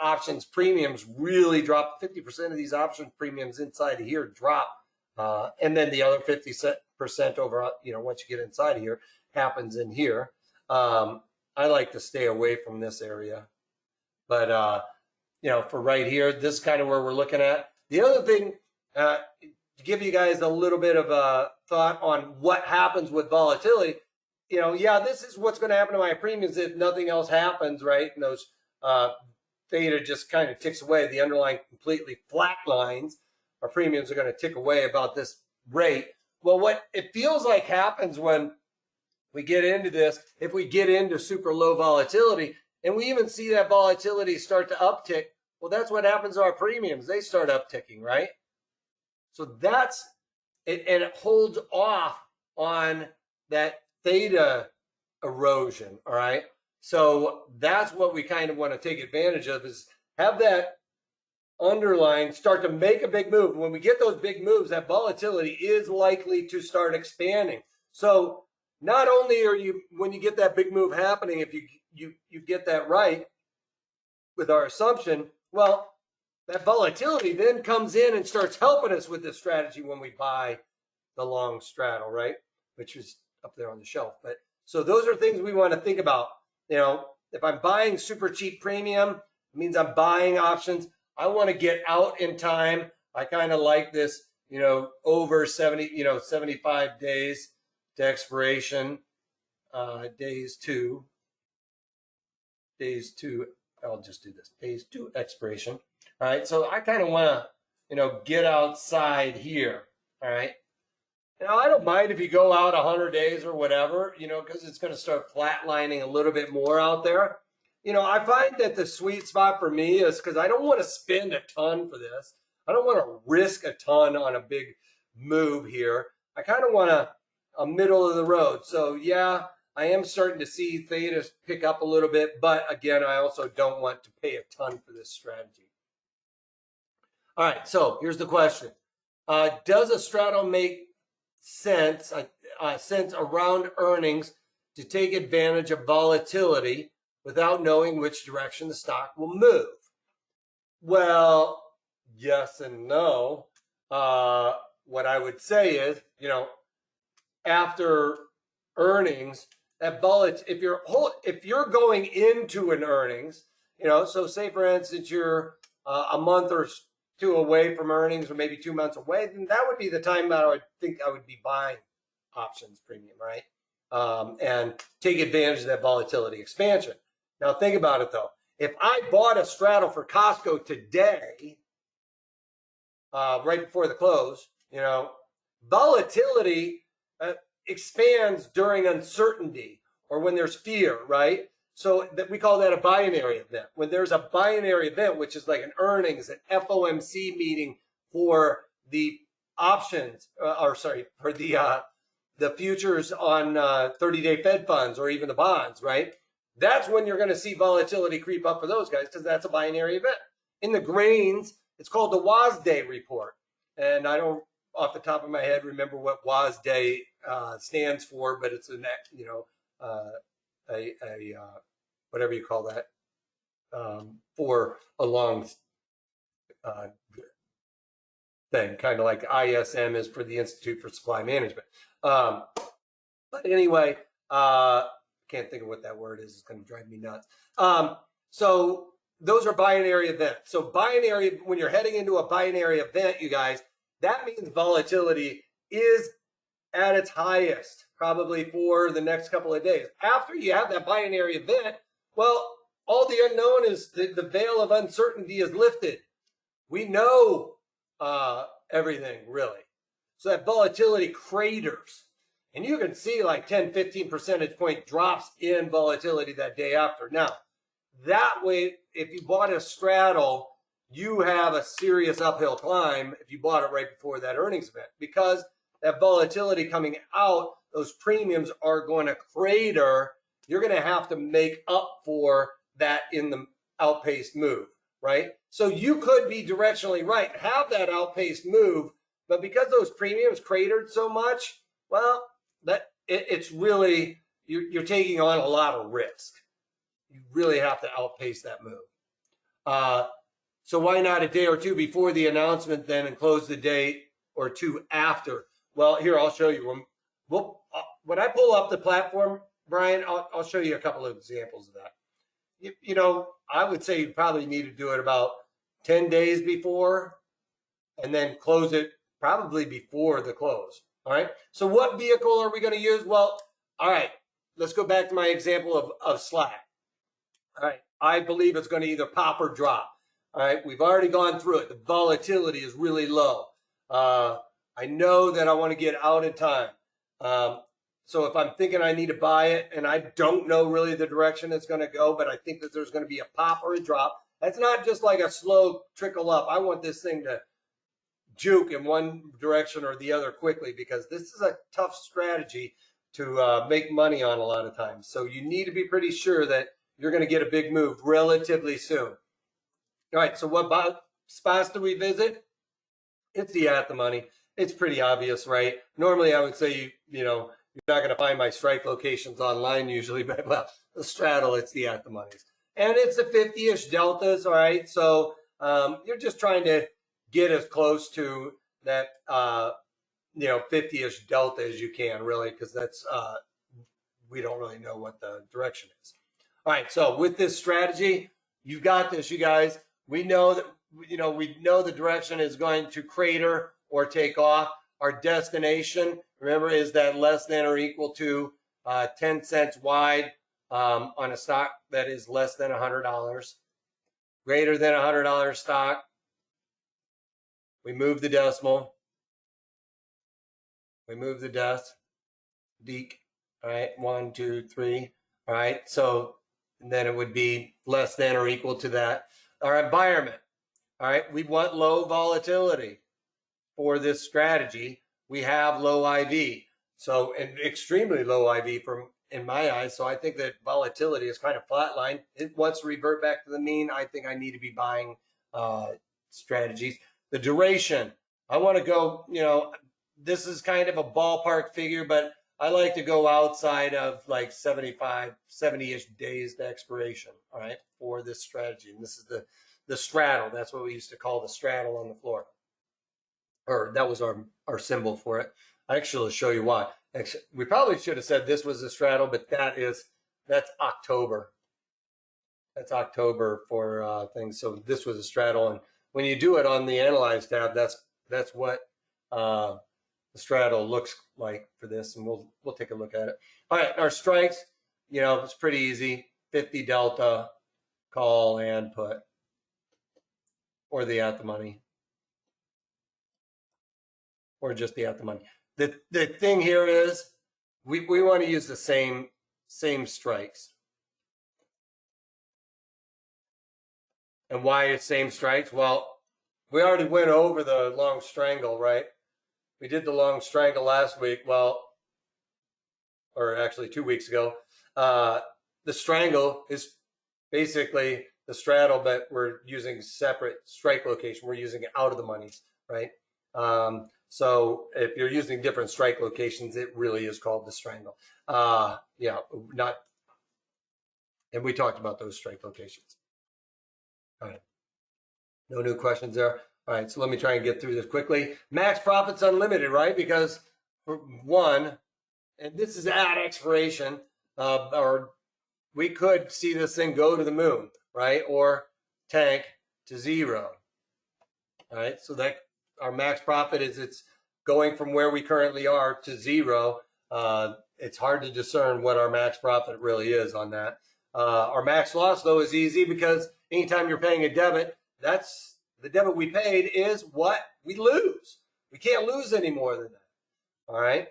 options premiums really drop. 50% of these options premiums inside of here drop, and then the other 50% over once you get inside of here happens in here. I like to stay away from this area, but for right here, this is kind of where we're looking at. The other thing, to give you guys a little bit of a thought on what happens with volatility, this is what's going to happen to my premiums if nothing else happens, right? And those theta just kind of ticks away. The underlying completely flat lines, our premiums are going to tick away about this rate. Well, what it feels like happens when we get into this, if we get into super low volatility, and we even see that volatility start to uptick, well, that's what happens to our premiums. They start upticking, right? So that's it, and it holds off on that theta erosion, all right? So that's what we kind of want to take advantage of, is have that underlying start to make a big move. When we get those big moves, that volatility is likely to start expanding. So not only are you, when you get that big move happening, if you get that right with our assumption, well, that volatility then comes in and starts helping us with this strategy when we buy the long straddle, right? Which is up there on the shelf. But so those are things we want to think about. If I'm buying super cheap premium, it means I'm buying options. I want to get out in time. I kind of like this, over 75 days to expiration, days to, I'll just do this, days to expiration. All right, so I kind of want to, get outside here. All right. I don't mind if you go out 100 days or whatever, because it's going to start flatlining a little bit more out there. I find that the sweet spot for me is because I don't want to spend a ton for this. I don't want to risk a ton on a big move here. I kind of want a middle of the road. So yeah, I am starting to see theta pick up a little bit, but again, I also don't want to pay a ton for this strategy. All right, so here's the question. Does a straddle make sense around earnings to take advantage of volatility without knowing which direction the stock will move? Well, yes and no. What I would say is, after earnings, that if you're going into an earnings, so say for instance you're a month or two away from earnings, or maybe 2 months away, then that would be the time that I would think I would be buying options premium, right? And take advantage of that volatility expansion. Now think about it though. If I bought a straddle for Costco today, right before the close, volatility expands during uncertainty or when there's fear, right? So we call that a binary event. When there's a binary event, which is like an earnings, an FOMC meeting for the options, for the futures on 30-day Fed funds or even the bonds, right? That's when you're going to see volatility creep up for those guys, because that's a binary event. In the grains, it's called the WASDE report. And I don't, off the top of my head, remember what WASDE stands for, but it's whatever you call that, for a long thing, kind of like ISM is for the Institute for Supply Management. But anyway, can't think of what that word is. It's going to drive me nuts. So those are binary events. So binary, when you're heading into a binary event, you guys, that means volatility is at its highest, probably for the next couple of days. After you have that binary event, well, all the unknown is the veil of uncertainty is lifted. We know everything, really. So that volatility craters. And you can see like 10, 15 percentage point drops in volatility that day after. Now, that way, if you bought a straddle, you have a serious uphill climb if you bought it right before that earnings event, because that volatility coming out, those premiums are going to crater. You're going to have to make up for that in the outpaced move, right? So you could be directionally right, have that outpaced move, but because those premiums cratered so much, well, it's really, you're taking on a lot of risk. You really have to outpace that move. So why not a day or two before the announcement then and close the day or two after? Well, here, I'll show you. When I pull up the platform, Brian, I'll show you a couple of examples of that. I would say you probably need to do it about 10 days before and then close it probably before the close. All right. So what vehicle are we going to use? Well, all right, let's go back to my example of Slack. All right. I believe it's going to either pop or drop. All right. We've already gone through it. The volatility is really low. I know that I want to get out in time. So if I'm thinking I need to buy it and I don't know really the direction it's going to go, but I think that there's going to be a pop or a drop, that's not just like a slow trickle up. I want this thing to juke in one direction or the other quickly, because this is a tough strategy to make money on a lot of times. So you need to be pretty sure that you're going to get a big move relatively soon. All right, so what spots do we visit? It's the at the money. It's pretty obvious, right? Normally I would say, you're not going to find my strike locations online usually, but well, the straddle, it's the at the monies. And it's the 50-ish deltas, all right? So you're just trying to get as close to that, 50-ish delta as you can, really, because that's, we don't really know what the direction is. All right, so with this strategy, you've got this, you guys. We know that, we know the direction is going to crater or take off. Our destination, remember, is that less than or equal to 10 cents wide on a stock that is less than $100. Greater than $100 stock, we move the decimal. We move the dec. All right, 1, 2, 3. All right, so then it would be less than or equal to that. Our environment. All right, we want low volatility for this strategy. We have low IV, so an extremely low IV in my eyes. So I think that volatility is kind of flatline. It wants to revert back to the mean. I think I need to be buying strategies. The duration, I want to go, this is kind of a ballpark figure, but I like to go outside of like 75, 70-ish days to expiration, all right, for this strategy. And this is the straddle. That's what we used to call the straddle on the floor. Or that was our symbol for it. I actually will show you why. Actually, we probably should have said this was a straddle, but that's October. That's October for things. So this was a straddle. And when you do it on the Analyze tab, that's what the straddle looks like for this, and we'll take a look at it. All right, our strikes, it's pretty easy. 50 delta, call and put, or the at the money, or just the at the money. The thing here is we want to use the same strikes. And why it's same strikes? Well, we already went over the long strangle, right? We did the long strangle last week. Well, or actually 2 weeks ago. The strangle is basically the straddle, but we're using separate strike location. We're using it out of the monies, right? So if you're using different strike locations, it really is called the strangle. Yeah, not. And we talked about those strike locations. All right. No new questions there. All right, so let me try and get through this quickly. Max profits unlimited, right? Because for one, and this is at expiration, or we could see this thing go to the moon, right? Or tank to zero. All right, so that our max profit is it's going from where we currently are to zero. It's hard to discern what our max profit really is on that. Our max loss, though, is easy because anytime you're paying a debit, that's the debit we paid is what we lose. We can't lose any more than that. All right.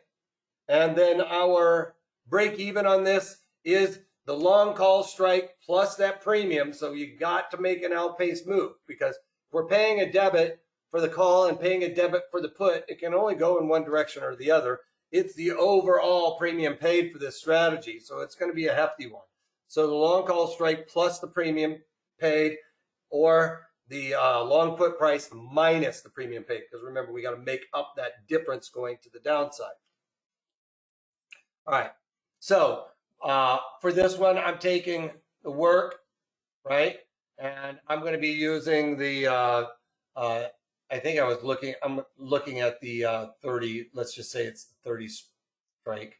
And then our break even on this is the long call strike plus that premium. So you got to make an outpaced move, because if we're paying a debit for the call and paying a debit for the put, it can only go in one direction or the other. It's the overall premium paid for this strategy. So it's going to be a hefty one. So the long call strike plus the premium paid, or the long put price minus the premium paid, because remember, we got to make up that difference going to the downside. All right, so for this one, I'm taking the work, right? And I'm going to be using the, I think I'm looking at the 30, let's just say it's the 30 strike.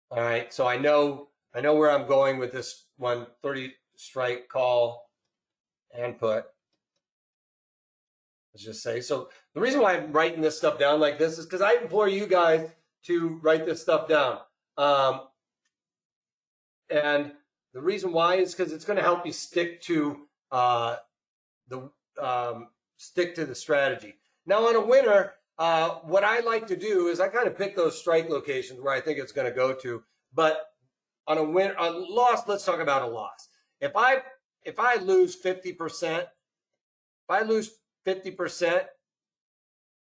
All right, so I know where I'm going with this one, 30 strike call and put. Let's just say. So the reason why I'm writing this stuff down like this is because I implore you guys to write this stuff down. And the reason why is because it's going to help you stick to the strategy. Now on a winner, what I like to do is I kind of pick those strike locations where I think it's going to go to. But on a loss, let's talk about a loss. If I lose 50%,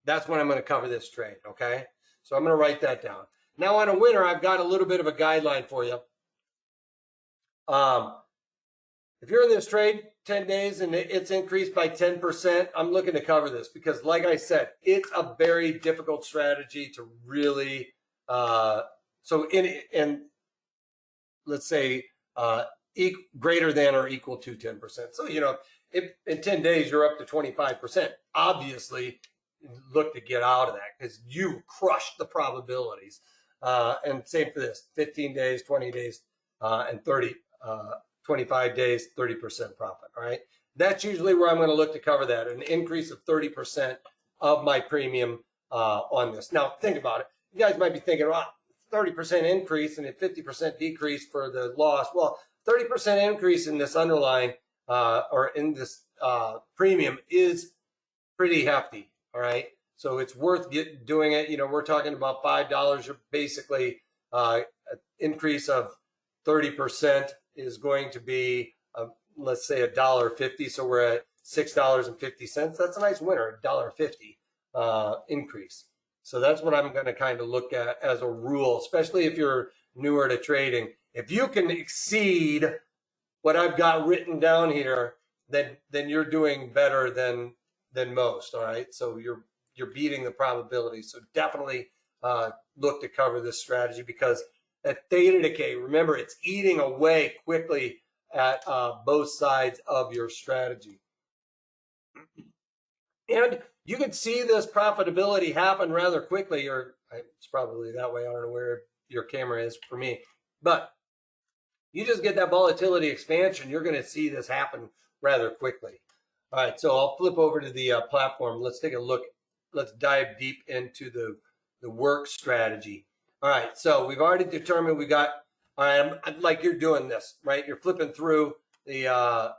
that's when I'm going to cover this trade, okay? So I'm going to write that down. Now on a winner, I've got a little bit of a guideline for you. If you're in this trade 10 days and it's increased by 10%, I'm looking to cover this because, like I said, it's a very difficult strategy to really, so in let's say greater than or equal to 10%. So, if in 10 days you're up to 25%, obviously look to get out of that because you crushed the probabilities. And same for this, 15 days, 20 days, and 25 days, 30% profit, all right? That's usually where I'm going to look to cover that, an increase of 30% of my premium on this. Now, think about it. You guys might be thinking, well, 30% increase and a 50% decrease for the loss. Well, 30% increase in this underlying or in this premium is pretty hefty, all right? So it's worth doing it. We're talking about $5. You're basically an increase of 30% is going to be, let's say, $1.50. So we're at $6.50. That's a nice winner, $1.50 increase. So that's what I'm going to kind of look at as a rule, especially if you're newer to trading. If you can exceed what I've got written down here, then you're doing better than most. All right. So you're you're beating the probability. So definitely look to cover this strategy, because at theta decay, remember, it's eating away quickly at both sides of your strategy. And you can see this profitability happen rather quickly, or it's probably that way. I don't know where your camera is for me, but you just get that volatility expansion. You're going to see this happen rather quickly. All right, so I'll flip over to the platform. Let's take a look. Let's dive deep into the work strategy. All right, so we've already determined we got, all right, like you're doing this, right? You're flipping through the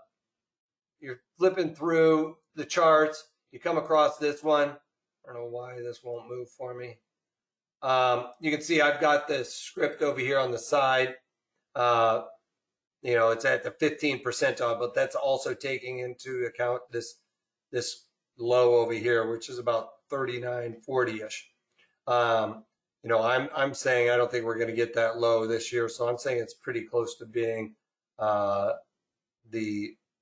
charts. You come across this one. I don't know why this won't move for me. You can see I've got this script over here on the side. It's at the 15th percentile, but that's also taking into account this low over here, which is about 39.40-ish. I'm saying I don't think we're going to get that low this year, so I'm saying it's pretty close to being the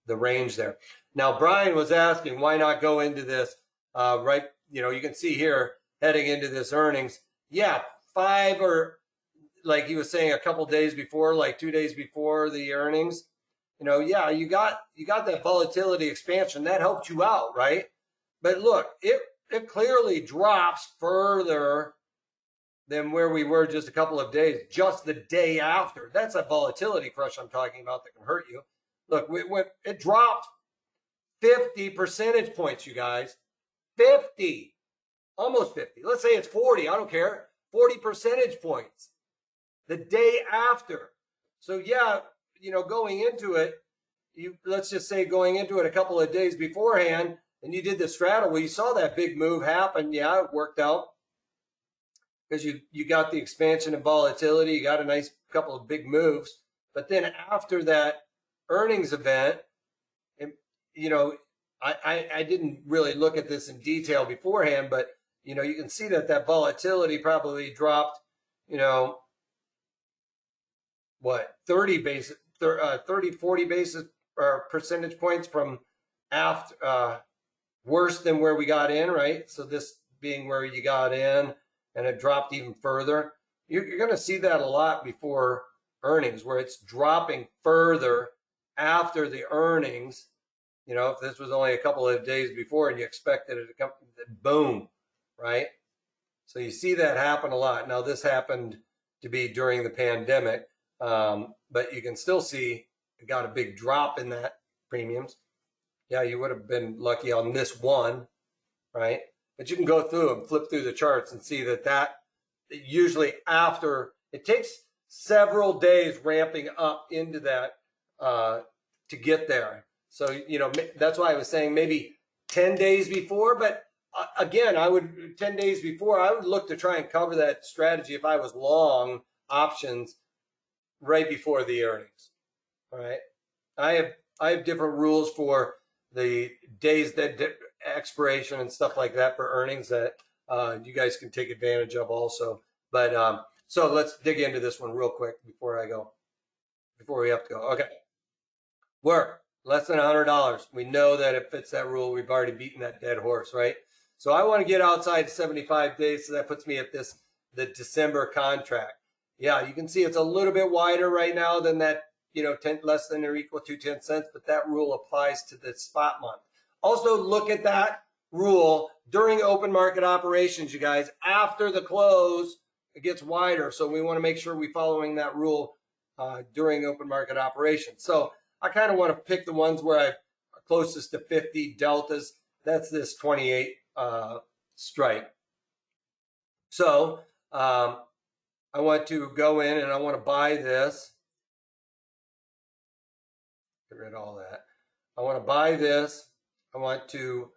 range there. Now, Brian was asking, why not go into this right? You can see here heading into this earnings. Yeah, 5 or like he was saying a couple days before, like 2 days before the earnings. Yeah, you got that volatility expansion that helped you out, right? But look, it clearly drops further than where we were just a couple of days, just the day after. That's a volatility crush I'm talking about that can hurt you. Look, it dropped 50 percentage points, you guys. 50, almost 50. Let's say it's 40. I don't care. 40 percentage points the day after. So yeah, going into it, let's just say going into it a couple of days beforehand, and you did the straddle. Well, you saw that big move happen. Yeah, it worked out because you got the expansion and volatility. You got a nice couple of big moves. But then after that earnings event, I didn't really look at this in detail beforehand, but you can see that volatility probably dropped, 30, 40 basis or percentage points from after, worse than where we got in, right? So this being where you got in, and it dropped even further. You're going to see that a lot before earnings, where it's dropping further after the earnings. If this was only a couple of days before and you expected it to come, boom, right? So you see that happen a lot. Now, this happened to be during the pandemic, but you can still see it got a big drop in that premiums. Yeah, you would have been lucky on this one, right? But you can go through and flip through the charts and see that usually after, it takes several days ramping up into that to get there. So, that's why I was saying maybe 10 days before, but again, 10 days before, I would look to try and cover that strategy if I was long options right before the earnings. All right. I have different rules for the days that expiration and stuff like that for earnings that you guys can take advantage of also. But so let's dig into this one real quick before we have to go. Okay. Work. Less than $100. We know that it fits that rule. We've already beaten that dead horse, right? So I want to get outside 75 days. So that puts me at the December contract. Yeah, you can see it's a little bit wider right now than that, 10 less than or equal to 10 cents, but that rule applies to the spot month. Also look at that rule during open market operations, you guys. After the close, it gets wider. So we want to make sure we're following that rule during open market operations. So I kind of want to pick the ones where I'm closest to 50 deltas. That's this 28 strike. So I want to go in and I want to buy this. Get rid of all that. I want to buy this. I want to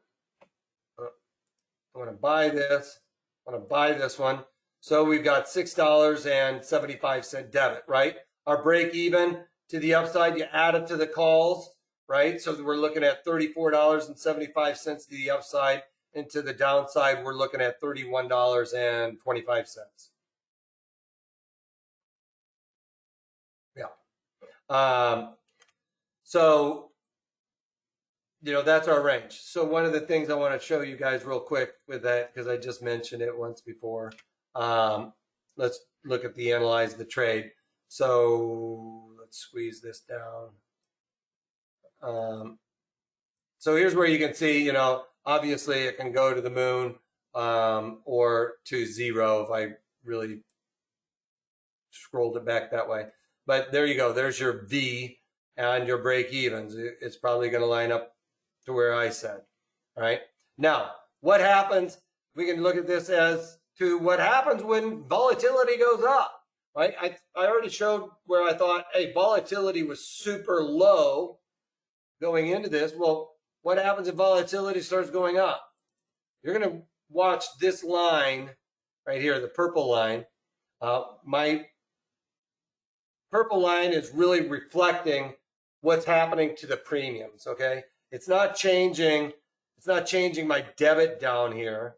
buy this. I want to buy this one. So we've got $6.75 debit, right? Our break even to the upside, you add it to the calls, right? So we're looking at $34.75 to the upside, and to the downside, we're looking at $31.25. Yeah. So that's our range. So one of the things I want to show you guys real quick with that, because I just mentioned it once before. Let's look at the analyze the trade. So let's squeeze this down. So here's where you can see, obviously it can go to the moon or to zero if I really scrolled it back that way. But there you go. There's your V and your break evens. It's probably going to line up to where I said. All right. Now, what happens? We can look at this as to what happens when volatility goes up. Right. I already showed where I thought, hey, volatility was super low going into this. Well, what happens if volatility starts going up? You're going to watch this line right here, the purple line. My purple line is really reflecting what's happening to the premiums, okay? It's not changing my debit down here,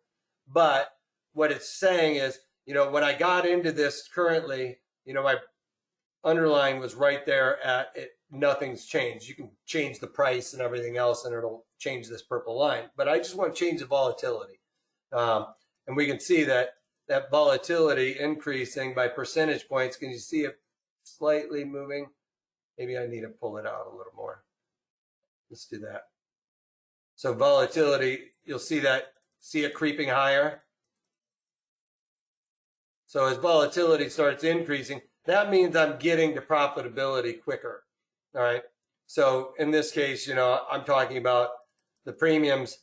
but what it's saying is, when I got into this currently, my underlying was right there at it. Nothing's changed. You can change the price and everything else and it'll change this purple line, but I just want to change the volatility. And we can see that volatility increasing by percentage points. Can you see it slightly moving? Maybe I need to pull it out a little more. Let's do that. So volatility, you'll see it creeping higher. So as volatility starts increasing, that means I'm getting to profitability quicker. All right. So in this case, I'm talking about the premiums,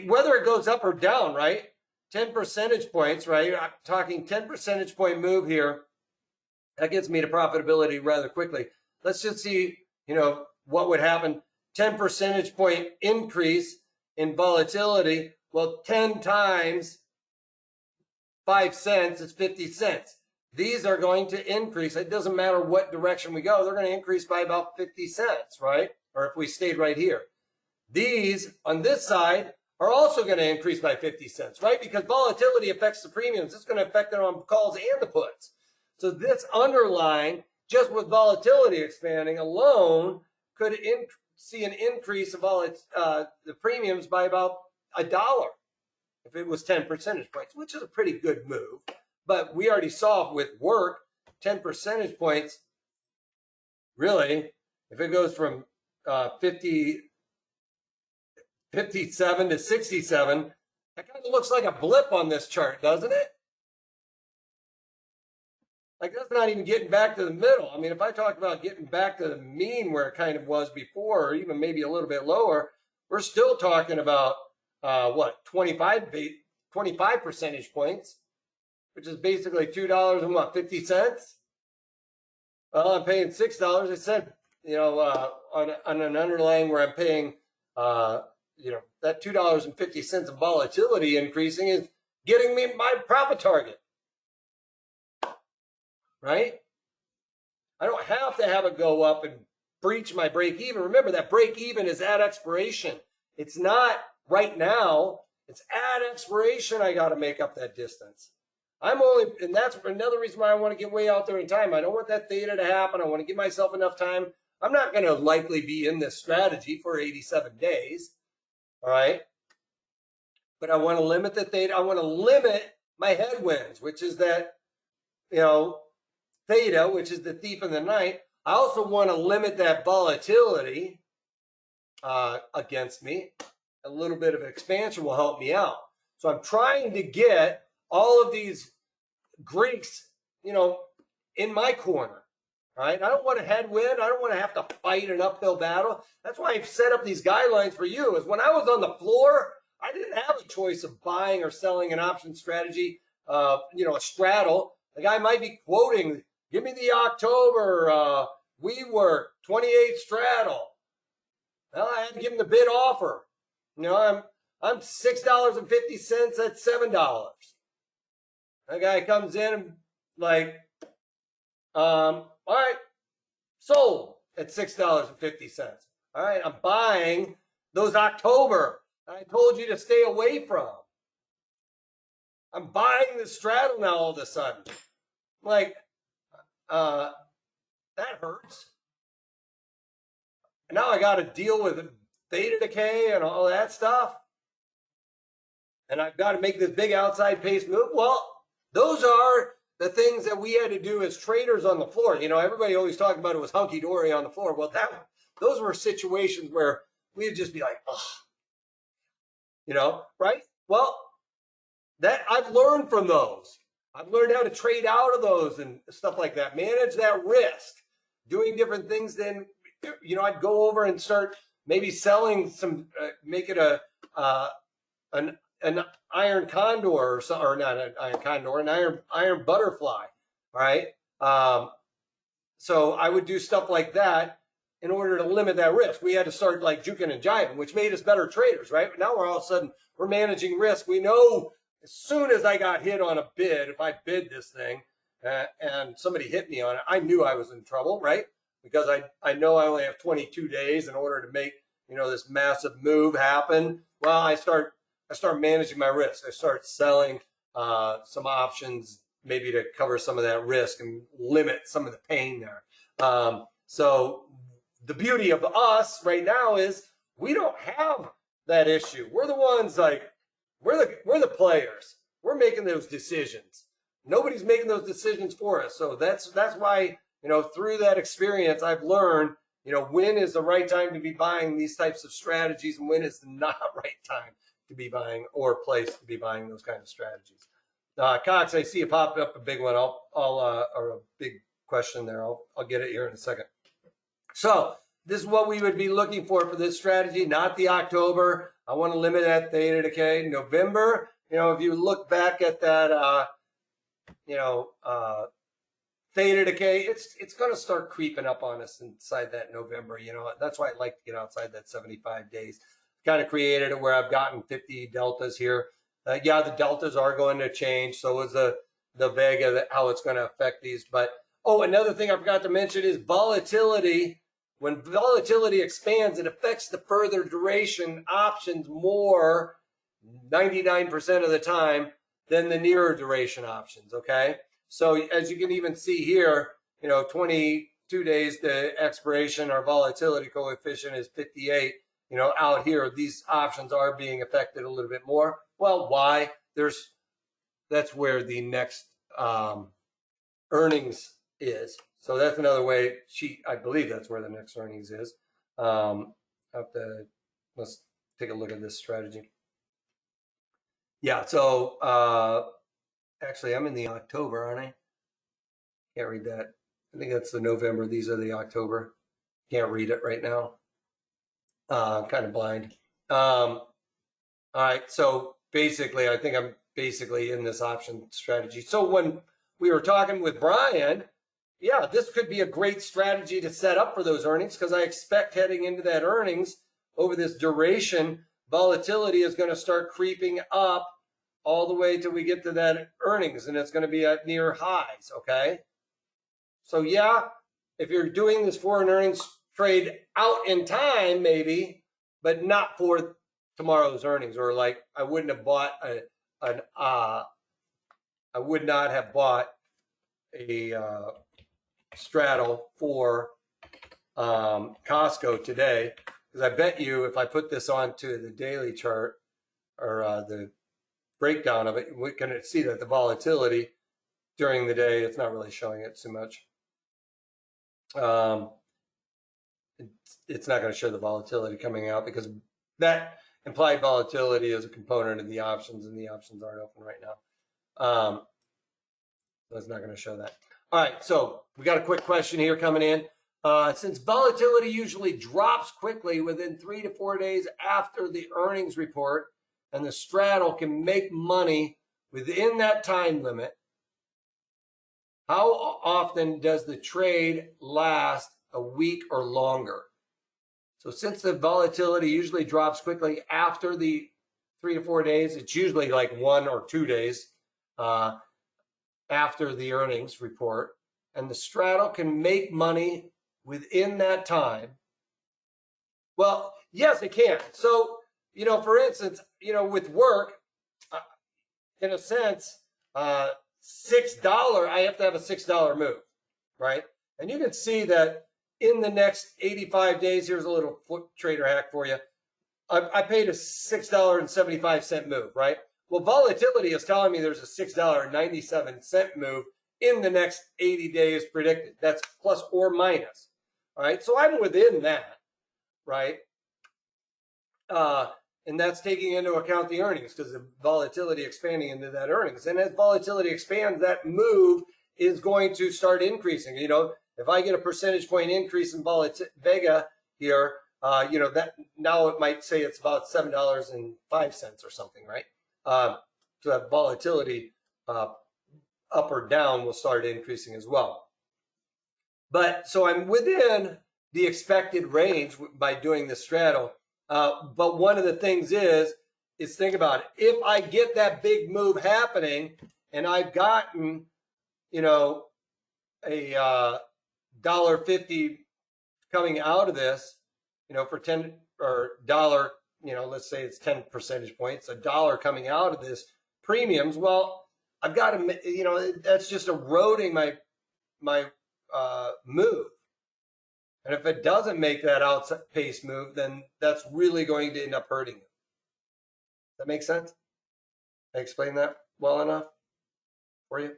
whether it goes up or down, right? 10 percentage points, right? I'm talking 10 percentage point move here. That gets me to profitability rather quickly. Let's just see, what would happen. 10 percentage point increase in volatility. Well, 10 times 5 cents is 50 cents. These are going to increase. It doesn't matter what direction we go. They're going to increase by about 50 cents, right? Or if we stayed right here. These on this side are also going to increase by 50 cents, right? Because volatility affects the premiums. It's going to affect them on calls and the puts. So this underlying, just with volatility expanding alone, could see an increase of the premiums by about $1 if it was 10 percentage points, which is a pretty good move. But we already saw with work, 10 percentage points, really, if it goes from 57 to 67, that kind of looks like a blip on this chart, doesn't it? Like that's not even getting back to the middle. I mean, if I talk about getting back to the mean where it kind of was before, or even maybe a little bit lower, we're still talking about, 25 percentage points, which is basically $2.50. Well, I'm paying $6. I said, on an underlying where I'm paying, that $2.50 of volatility increasing is getting me my profit target, right? I don't have to have it go up and breach my break even. Remember that break even is at expiration. It's not right now. It's at expiration. I got to make up that distance. And that's another reason why I want to get way out there in time. I don't want that theta to happen. I want to give myself enough time. I'm not going to likely be in this strategy for 87 days. All right. But I want to limit the theta. I want to limit my headwinds, which is that, theta, which is the thief in the night. I also want to limit that volatility against me. A little bit of expansion will help me out. So I'm trying to get all of these Greeks, in my corner. All right. I don't want a headwind. I don't want to have to fight an uphill battle. That's why I've set up these guidelines for you. Is when I was on the floor, I didn't have a choice of buying or selling an option strategy, a straddle. The guy might be quoting, give me the October WeWork 28 straddle. Well, I had to give him the bid offer. I'm $6.50 at $7. That guy comes in and all right, sold at $6.50. All right, I'm buying those October I told you to stay away from. I'm buying the straddle now all of a sudden. That hurts. And now I got to deal with theta decay and all that stuff, and I've got to make this big outside pace move. Well, those are the things that we had to do as traders on the floor. You know, everybody always talked about it was hunky-dory on the floor. Well, those were situations where we'd just be like, ugh, you know, right? Well, that I've learned from those. I've learned how to trade out of those and stuff like that, manage that risk, doing different things. Then, you know, I'd go over and start maybe selling some, make it an iron condor or not an iron condor, an iron butterfly, right? So I would do stuff like that in order to limit that risk. We had to start like juking and jiving, which made us better traders, right? But now we're all of a sudden, we're managing risk. We know as soon as I got hit on a bid, if I bid this thing and somebody hit me on it, I knew I was in trouble, right? Because I know I only have 22 days in order to make, you know, this massive move happen. Well, I start managing my risk. I start selling some options, maybe to cover some of that risk and limit some of the pain there. So the beauty of us right now is we don't have that issue. We're the ones like, we're the players. We're making those decisions. Nobody's making those decisions for us. So that's why, you know, through that experience, I've learned, you know, when is the right time to be buying these types of strategies and when is the not right time to be buying or place to be buying those kind of strategies. Cox, I see you popped up a big one. Or a big question there. I'll get it here in a second. So this is what we would be looking for this strategy, not the October. I want to limit that theta decay. November, you know, if you look back at that, theta decay, it's going to start creeping up on us inside that November. You know, that's why I like to get outside that 75 days. Kind of created it where I've gotten 50 deltas here. Yeah, the deltas are going to change. So is the Vega, how it's going to affect these. But, oh, another thing I forgot to mention is volatility. When volatility expands, it affects the further duration options more 99% of the time than the nearer duration options, okay? So as you can even see here, you know, 22 days to expiration, our volatility coefficient is 58. You know, out here, these options are being affected a little bit more. Well, why? That's where the next earnings is. So that's another way. I believe that's where the next earnings is. Let's take a look at this strategy. Yeah. So actually, I'm in the October, aren't I? Can't read that. I think that's the November. These are the October. Can't read it right now. I'm kind of blind. All right. So basically, I think I'm basically in this option strategy. So when we were talking with Brian, yeah, this could be a great strategy to set up for those earnings because I expect heading into that earnings over this duration, volatility is going to start creeping up all the way till we get to that earnings, and it's going to be at near highs, okay? So yeah, if you're doing this for an earnings trade out in time, maybe, but not for tomorrow's earnings, or like I wouldn't have bought I would not have bought a straddle for Costco today, because I bet you if I put this onto the daily chart or the breakdown of it, we can see that the volatility during the day, it's not really showing it too much. It's not going to show the volatility coming out because that implied volatility is a component of the options, and the options aren't open right now. So it's not going to show that. All right, so we got a quick question here coming in. Since volatility usually drops quickly within 3 to 4 days after the earnings report, and the straddle can make money within that time limit, how often does the trade last a week or longer? So since the volatility usually drops quickly after the 3 to 4 days, it's usually like 1 or 2 days after the earnings report, and the straddle can make money within that time. Well, yes, it can. So, you know, for instance, you know, with work, in a sense, $6, I have to have a $6 move, right? And you can see that in the next 85 days, here's a little foot trader hack for you. I paid a $6.75 move, right? Well, volatility is telling me there's a $6.97 move in the next 80 days predicted. That's plus or minus. All right, so I'm within that, right? And that's taking into account the earnings because of volatility expanding into that earnings. And as volatility expands, that move is going to start increasing. You know, if I get a percentage point increase in Vega here, you know, that now it might say it's about $7.05 or something, right? So that volatility up or down will start increasing as well. But so I'm within the expected range by doing the straddle. But one of the things is think about it. If I get that big move happening and I've gotten, you know, a $1.50 coming out of this, you know, for 10 or dollar, you know, let's say it's 10 percentage points, $1 coming out of this premiums. Well, I've got to, you know, that's just eroding my move. And if it doesn't make that outpace move, then that's really going to end up hurting you. That makes sense? I explained that well enough for you?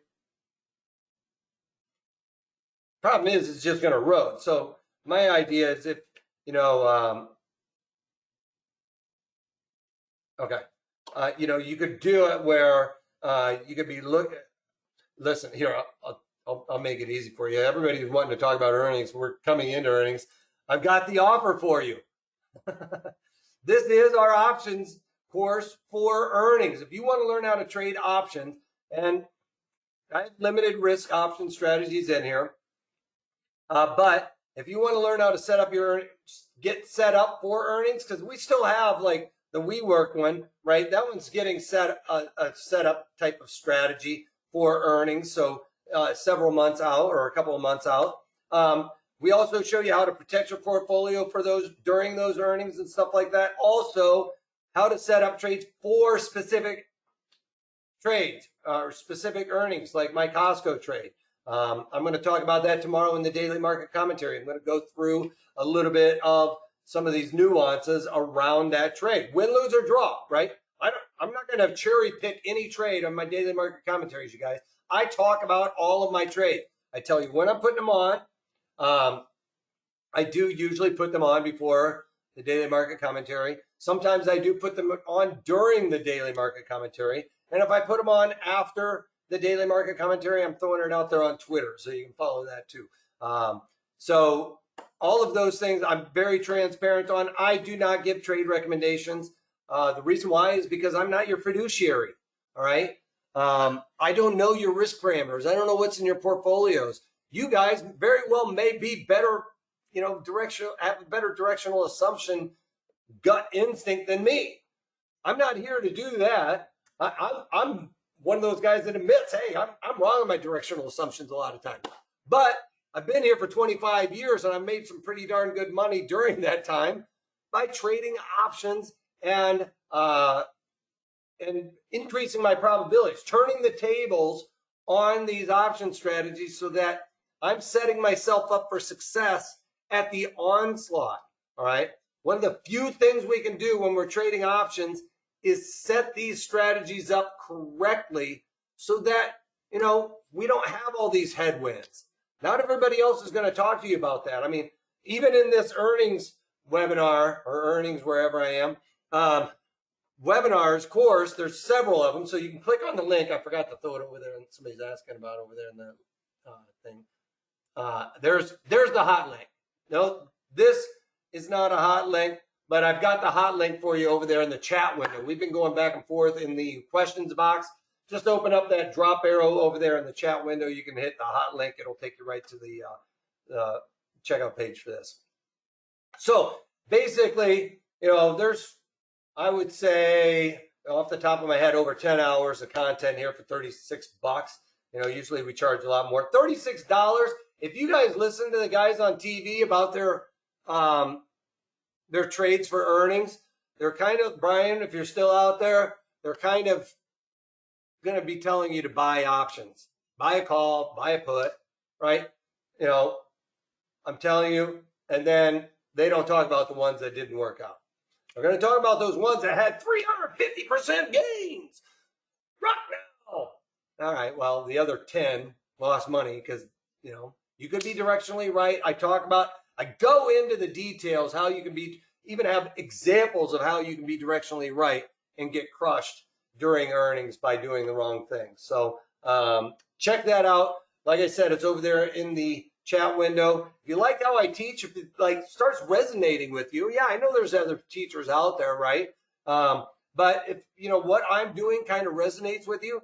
Problem is, it's just going to erode. So my idea is if, you know, okay, you know, you could do it where you could be listen, here, I'll make it easy for you. Everybody's wanting to talk about earnings. We're coming into earnings. I've got the offer for you. This is our options course for earnings. If you want to learn how to trade options, and I have limited risk option strategies in here, but if you want to learn how to set up get set up for earnings, because we still have like the WeWork one, right? That one's getting a setup type of strategy for earnings. So several months out or a couple of months out. We also show you how to protect your portfolio for those during those earnings and stuff like that. Also, how to set up trades for specific trades or specific earnings, like my Costco trade. I'm going to talk about that tomorrow in the daily market commentary. I'm going to go through a little bit of some of these nuances around that trade. Win, lose, or draw, right? I'm not going to cherry pick any trade on my daily market commentaries, you guys. I talk about all of my trades. I tell you when I'm putting them on. I do usually put them on before the daily market commentary. Sometimes I do put them on during the daily market commentary. And if I put them on after the daily market commentary, I'm throwing it out there on Twitter, so you can follow that too. So all of those things I'm very transparent on. I do not give trade recommendations. The reason why is because I'm not your fiduciary, all right? I don't know your risk parameters. I don't know what's in your portfolios. You guys very well may be better, you know, have a better directional assumption, gut instinct than me. I'm not here to do that. I'm one of those guys that admits, hey, I'm wrong on my directional assumptions a lot of times. But I've been here for 25 years and I've made some pretty darn good money during that time by trading options and increasing my probabilities, turning the tables on these option strategies so that I'm setting myself up for success at the onslaught, all right? One of the few things we can do when we're trading options is set these strategies up correctly so that, you know, we don't have all these headwinds. Not everybody else is going to talk to you about that. I mean, even in this earnings webinar or earnings wherever I am, webinars course, there's several of them. So you can click on the link. I forgot to throw it over there and somebody's asking about over there in the thing. There's the hot link. No, this is not a hot link, but I've got the hot link for you over there in the chat window. We've been going back and forth in the questions box. Just open up that drop arrow over there in the chat window. You can hit the hot link. It'll take you right to the checkout page for this. So basically, you know, there's, I would say off the top of my head, over 10 hours of content here for $36. You know, usually we charge a lot more. $36. If you guys listen to the guys on TV about their trades for earnings, they're kind of, Brian, if you're still out there, they're kind of going to be telling you to buy options, buy a call, buy a put, right? You know, I'm telling you, and then they don't talk about the ones that didn't work out. We're going to talk about those ones that had 350% gains. Rock now. All right, well, the other 10 lost money because, you know, you could be directionally right. I go into the details how you can be, even have examples of how you can be directionally right and get crushed during earnings by doing the wrong thing. So check that out. Like I said, it's over there in the chat window. If you like how I teach, if it like starts resonating with you, yeah, I know there's other teachers out there, right? But if you know what I'm doing kind of resonates with you,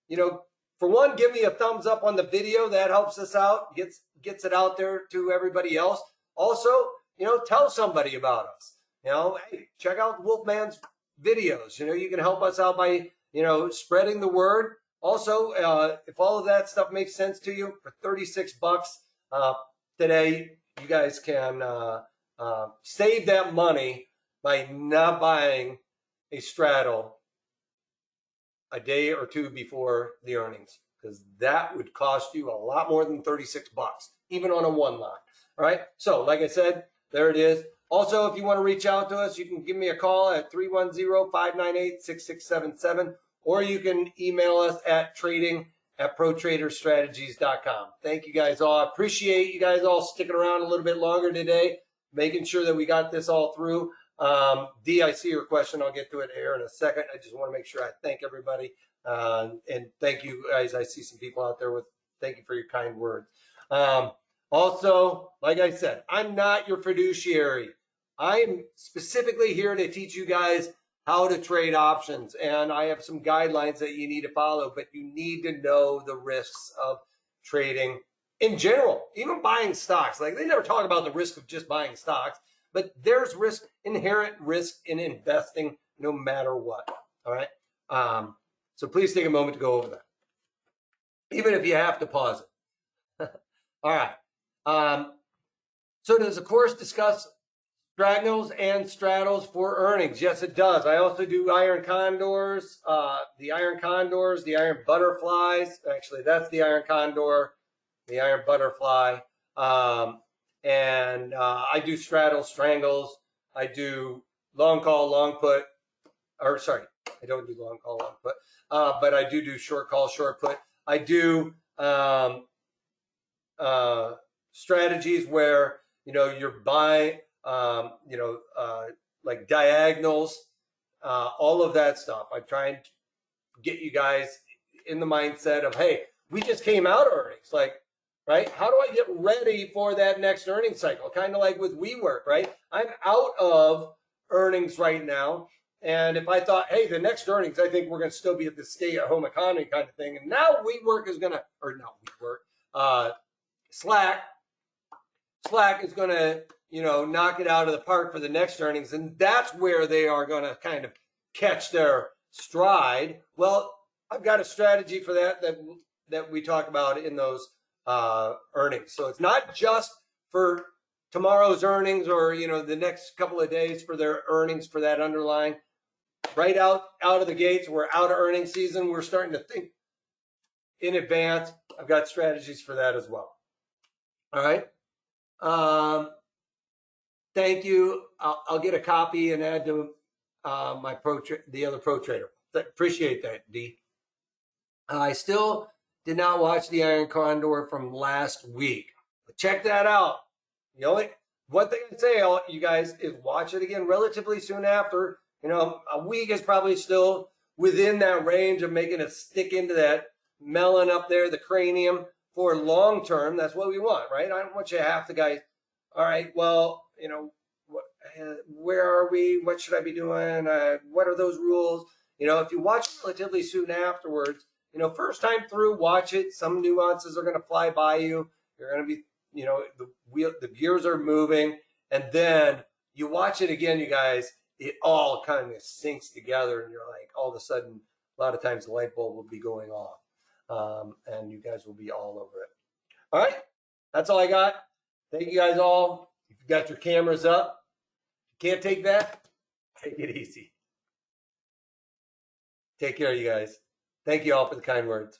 you know, for one, give me a thumbs up on the video. That helps us out, gets it out there to everybody else. Also, you know, tell somebody about us. You know, hey, check out Wolfman's videos. You know, you can help us out by, you know, spreading the word. Also, if all of that stuff makes sense to you, for 36 bucks today, you guys can save that money by not buying a straddle a day or two before the earnings, because that would cost you a lot more than 36 bucks, even on a one line. All right. So like I said, there it is. Also, if you want to reach out to us, you can give me a call at 310-598-6677, or you can email us at trading@protraderstrategies.com. Thank you guys all. I appreciate you guys all sticking around a little bit longer today, making sure that we got this all through. Dee, I see your question. I'll get to it here in a second. I just want to make sure I thank everybody. And thank you guys. I see some people out there with thank you for your kind words. Also, like I said, I'm not your fiduciary. I'm specifically here to teach you guys how to trade options. And I have some guidelines that you need to follow, but you need to know the risks of trading in general, even buying stocks. Like they never talk about the risk of just buying stocks. But there's risk, inherent risk in investing no matter what, all right? So please take a moment to go over that, even if you have to pause it. All right. So does the course discuss straggles and straddles for earnings? Yes, it does. I also do iron condors, the iron butterflies. Actually, that's the iron condor, the iron butterfly. And I do straddles, strangles. I do long call, long put. Or sorry, I don't do long call, long put. But I do short call, short put. I do strategies where, you know, you're buying, like diagonals, all of that stuff. I'm trying to get you guys in the mindset of, hey, we just came out of earnings. Like, right? How do I get ready for that next earnings cycle? Kind of like with WeWork, right? I'm out of earnings right now. And if I thought, hey, the next earnings, I think we're going to still be at the stay-at-home economy kind of thing. And now WeWork is going to, or not WeWork, Slack is going to, you know, knock it out of the park for the next earnings. And that's where they are going to kind of catch their stride. Well, I've got a strategy for that we talk about in those earnings. So it's not just for tomorrow's earnings or, you know, the next couple of days for their earnings for that underlying. Right out of the gates, we're out of earnings season. We're starting to think in advance. I've got strategies for that as well. All right. Thank you. I'll get a copy and add to the other Pro Trader. Appreciate that, D. I still did not watch the Iron Condor from last week. But check that out. The only one thing I'd say, you guys, is watch it again relatively soon after. You know, a week is probably still within that range of making it stick into that melon up there, the cranium, for long term. That's what we want, right? I don't want you to have to, guys, all right, well, you know, where are we? What should I be doing? What are those rules? You know, if you watch it relatively soon afterwards, you know, first time through, watch it. Some nuances are going to fly by you. You're going to be, you know, the gears are moving. And then you watch it again, you guys, it all kind of sinks together. And you're like, all of a sudden, a lot of times the light bulb will be going off. And you guys will be all over it. All right. That's all I got. Thank you guys all. If you've got your cameras up, if you can't take that, take it easy. Take care, you guys. Thank you all for the kind words.